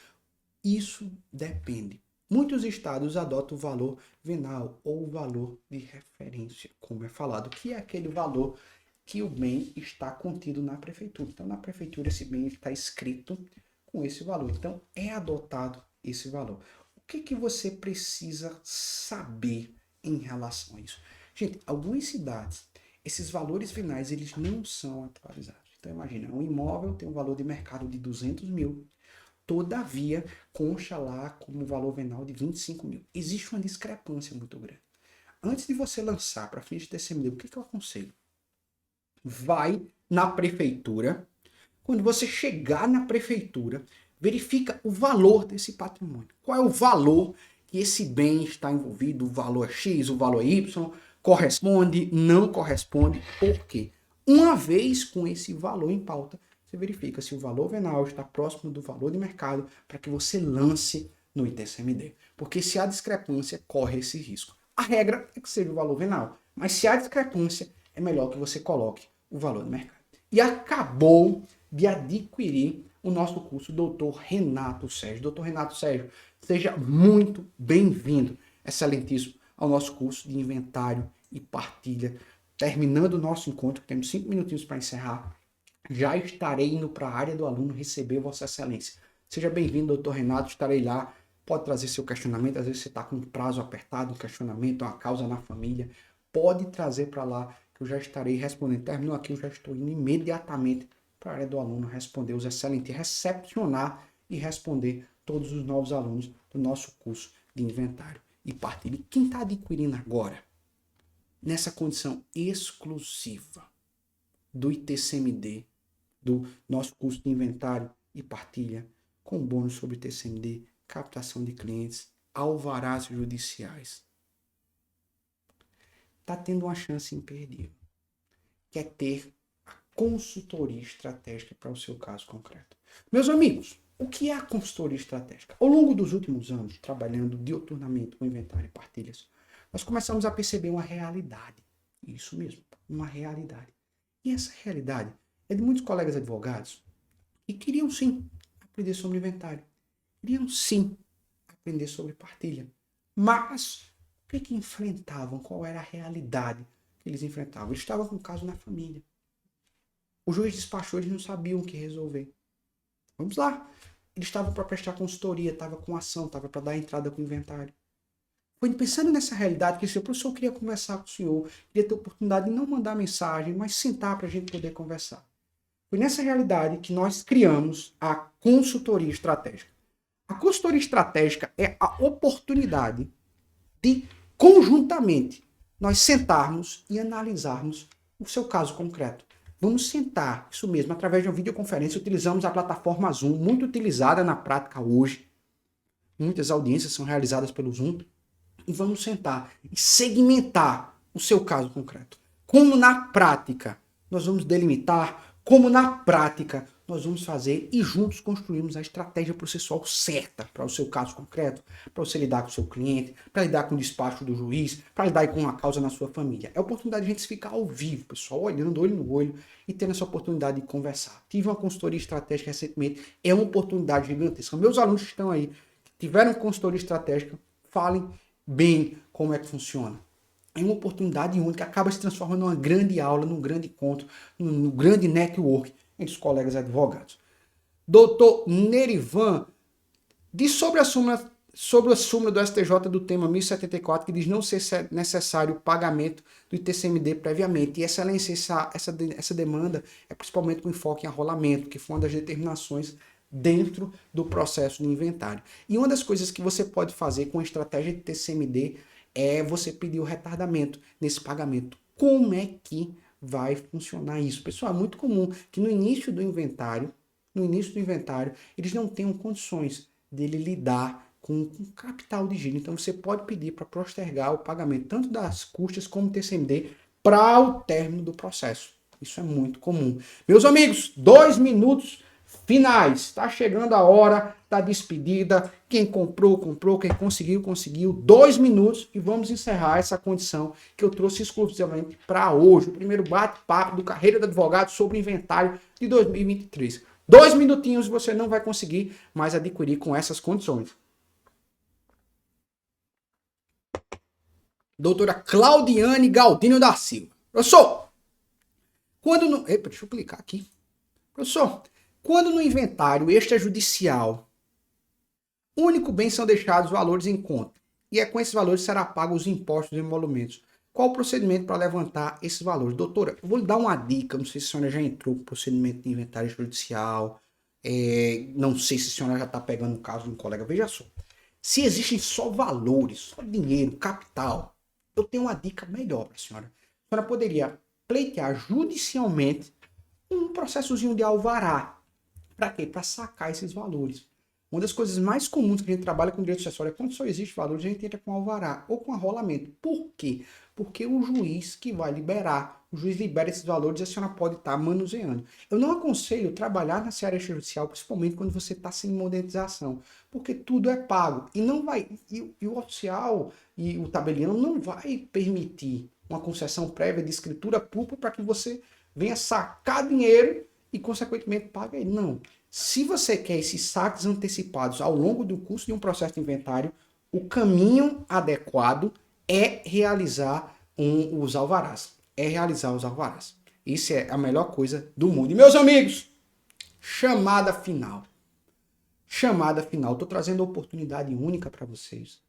isso depende. Muitos estados adotam o valor venal ou o valor de referência, como é falado, que é aquele valor que o bem está contido na prefeitura. Então, na prefeitura, esse bem está escrito com esse valor. Então, é adotado esse valor. O que você precisa saber em relação a isso? Gente, algumas cidades, esses valores venais, eles não são atualizados. Então, imagina, um imóvel tem um valor de mercado de 200 mil, todavia, consta lá como valor venal de 25 mil. Existe uma discrepância muito grande. Antes de você lançar para fins de TCMD, o que eu aconselho? Vai na prefeitura. Quando você chegar na prefeitura, verifica o valor desse patrimônio. Qual é o valor que esse bem está envolvido? O valor é X, o valor é Y, corresponde, não corresponde, por quê? Uma vez com esse valor em pauta, você verifica se o valor venal está próximo do valor de mercado para que você lance no ITCMD. Porque se há discrepância, corre esse risco. A regra é que seja o valor venal, mas se há discrepância, é melhor que você coloque o valor de mercado. E acabou de adquirir o nosso curso Dr. Renato Sérgio. Dr. Renato Sérgio, seja muito bem-vindo, excelentíssimo, ao nosso curso de inventário e partilha. Terminando o nosso encontro, temos 5 minutinhos para encerrar, já estarei indo para a área do aluno receber Vossa Excelência. Seja bem-vindo, doutor Renato, estarei lá. Pode trazer seu questionamento, às vezes você está com um prazo apertado, um questionamento, uma causa na família. Pode trazer para lá, que eu já estarei respondendo. Terminou aqui, eu já estou indo imediatamente para a área do aluno responder os excelentes, recepcionar e responder todos os novos alunos do nosso curso de inventário e partilha. E quem está adquirindo agora, nessa condição exclusiva do ITCMD, do nosso curso de inventário e partilha, com bônus sobre ITCMD, captação de clientes, alvarás judiciais, está tendo uma chance imperdível, que é ter a consultoria estratégica para o seu caso concreto. Meus amigos, o que é a consultoria estratégica? Ao longo dos últimos anos, trabalhando diuturnamente com inventário e partilhas, nós começamos a perceber uma realidade. Isso mesmo, uma realidade. E essa realidade é de muitos colegas advogados que queriam sim aprender sobre inventário, queriam sim aprender sobre partilha, mas o que enfrentavam? Qual era a realidade que eles enfrentavam? Eles estavam com um caso na família. O juiz despachou, eles não sabiam o que resolver. Vamos lá. Eles estavam para prestar consultoria, estavam com ação, estavam para dar entrada com o inventário. Foi pensando nessa realidade que o professor queria conversar com o senhor, queria ter oportunidade de não mandar mensagem, mas sentar para a gente poder conversar. Foi nessa realidade que nós criamos a consultoria estratégica. A consultoria estratégica é a oportunidade de, conjuntamente, nós sentarmos e analisarmos o seu caso concreto. Vamos sentar, isso mesmo, através de uma videoconferência, utilizamos a plataforma Zoom, muito utilizada na prática hoje. Muitas audiências são realizadas pelo Zoom. E vamos sentar e segmentar o seu caso concreto. Como na prática nós vamos delimitar, como na prática nós vamos fazer e juntos construirmos a estratégia processual certa para o seu caso concreto, para você lidar com o seu cliente, para lidar com o despacho do juiz, para lidar com uma causa na sua família. É a oportunidade de a gente ficar ao vivo, pessoal, olhando olho no olho e tendo essa oportunidade de conversar. Tive uma consultoria estratégica recentemente, é uma oportunidade gigantesca. Meus alunos que estão aí, tiveram consultoria estratégica, falem bem como é que funciona. É uma oportunidade única, acaba se transformando numa grande aula, num grande encontro, num grande network entre os colegas advogados. Doutor Nerivan diz sobre a súmula do STJ do tema 1074, que diz não ser necessário o pagamento do ITCMD previamente. E, excelência, essa demanda é principalmente com enfoque em arrolamento, que foi uma das determinações dentro do processo de inventário. E uma das coisas que você pode fazer com a estratégia de TCMD é você pedir o retardamento nesse pagamento. Como é que vai funcionar isso? Pessoal, é muito comum que no início do inventário, eles não tenham condições dele lidar com capital de giro. Então você pode pedir para postergar o pagamento tanto das custas como TCMD para o término do processo. Isso é muito comum. Meus amigos, 2 minutos finais, está chegando a hora da despedida. Quem comprou, comprou. Quem conseguiu, conseguiu. 2 minutos e vamos encerrar essa condição que eu trouxe exclusivamente para hoje. O primeiro bate-papo do Carreira do Advogado sobre inventário de 2023. 2 minutinhos você não vai conseguir mais adquirir com essas condições. Doutora Claudiane Galdino da Silva. Professor, quando no... Epa, deixa eu clicar aqui. Professor, quando no inventário extrajudicial, o único bem são deixados valores em conta, e é com esses valores será pago os impostos e emolumentos. Qual o procedimento para levantar esses valores? Doutora, eu vou lhe dar uma dica, não sei se a senhora já entrou com o procedimento de inventário extrajudicial, não sei se a senhora já está pegando o caso de um colega. Veja só, se existem só valores, só dinheiro, capital, eu tenho uma dica melhor para a senhora. A senhora poderia pleitear judicialmente um processozinho de alvará. Para quê? Para sacar esses valores. Uma das coisas mais comuns que a gente trabalha com direito sucessório é quando só existe valores, a gente entra com alvará ou com arrolamento. Por quê? Porque o juiz que vai liberar, o juiz libera esses valores e a senhora pode estar manuseando. Eu não aconselho trabalhar na seara extrajudicial, principalmente quando você está sem monetização, porque tudo é pago. E não vai, e o oficial e o tabelião não vai permitir uma concessão prévia de escritura pública para que você venha sacar dinheiro e, consequentemente, paga ele. Não. Se você quer esses saques antecipados ao longo do curso de um processo de inventário, o caminho adequado é realizar os alvarás. É realizar os alvarás. Isso é a melhor coisa do mundo. E, meus amigos, chamada final. Chamada final. Estou trazendo uma oportunidade única para vocês.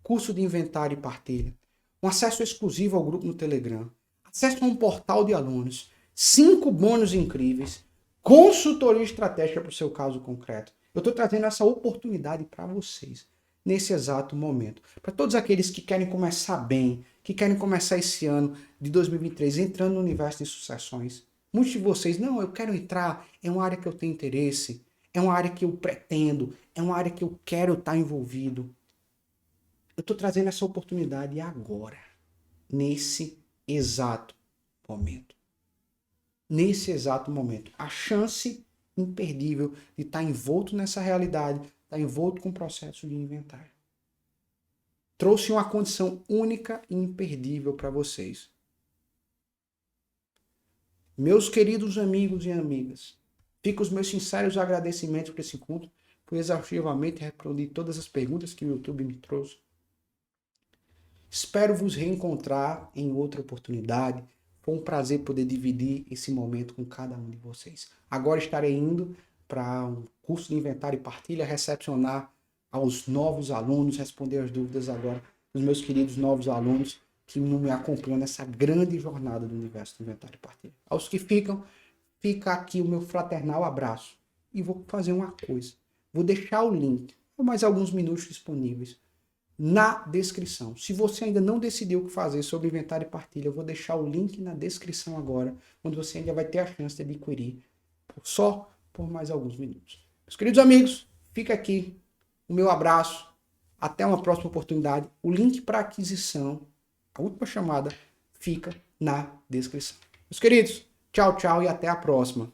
Curso de inventário e partilha. Um acesso exclusivo ao grupo no Telegram. Acesso a um portal de alunos. 5 bônus incríveis. Consultoria estratégica para o seu caso concreto. Eu estou trazendo essa oportunidade para vocês. Nesse exato momento. Para todos aqueles que querem começar bem. Que querem começar esse ano de 2023 entrando no universo de sucessões. Muitos de vocês, não, eu quero entrar. É uma área que eu tenho interesse. É uma área que eu pretendo. É uma área que eu quero estar envolvido. Eu estou trazendo essa oportunidade agora, nesse exato momento. Nesse exato momento. A chance imperdível de estar envolto nessa realidade, estar envolto com o processo de inventário. Trouxe uma condição única e imperdível para vocês. Meus queridos amigos e amigas, ficam os meus sinceros agradecimentos por esse encontro. Fui exaustivamente respondi todas as perguntas que o YouTube me trouxe. Espero vos reencontrar em outra oportunidade. Foi um prazer poder dividir esse momento com cada um de vocês. Agora estarei indo para um curso de inventário e partilha, recepcionar aos novos alunos, responder as dúvidas agora dos meus queridos novos alunos que me acompanham nessa grande jornada do universo do inventário e partilha. Aos que ficam, fica aqui o meu fraternal abraço. E vou fazer uma coisa. Vou deixar o link, por mais alguns minutos disponíveis, na descrição. Se você ainda não decidiu o que fazer sobre inventário e partilha, eu vou deixar o link na descrição agora, onde você ainda vai ter a chance de adquirir só por mais alguns minutos. Meus queridos amigos, fica aqui o meu abraço. Até uma próxima oportunidade. O link para aquisição, a última chamada, fica na descrição. Meus queridos, tchau, tchau e até a próxima.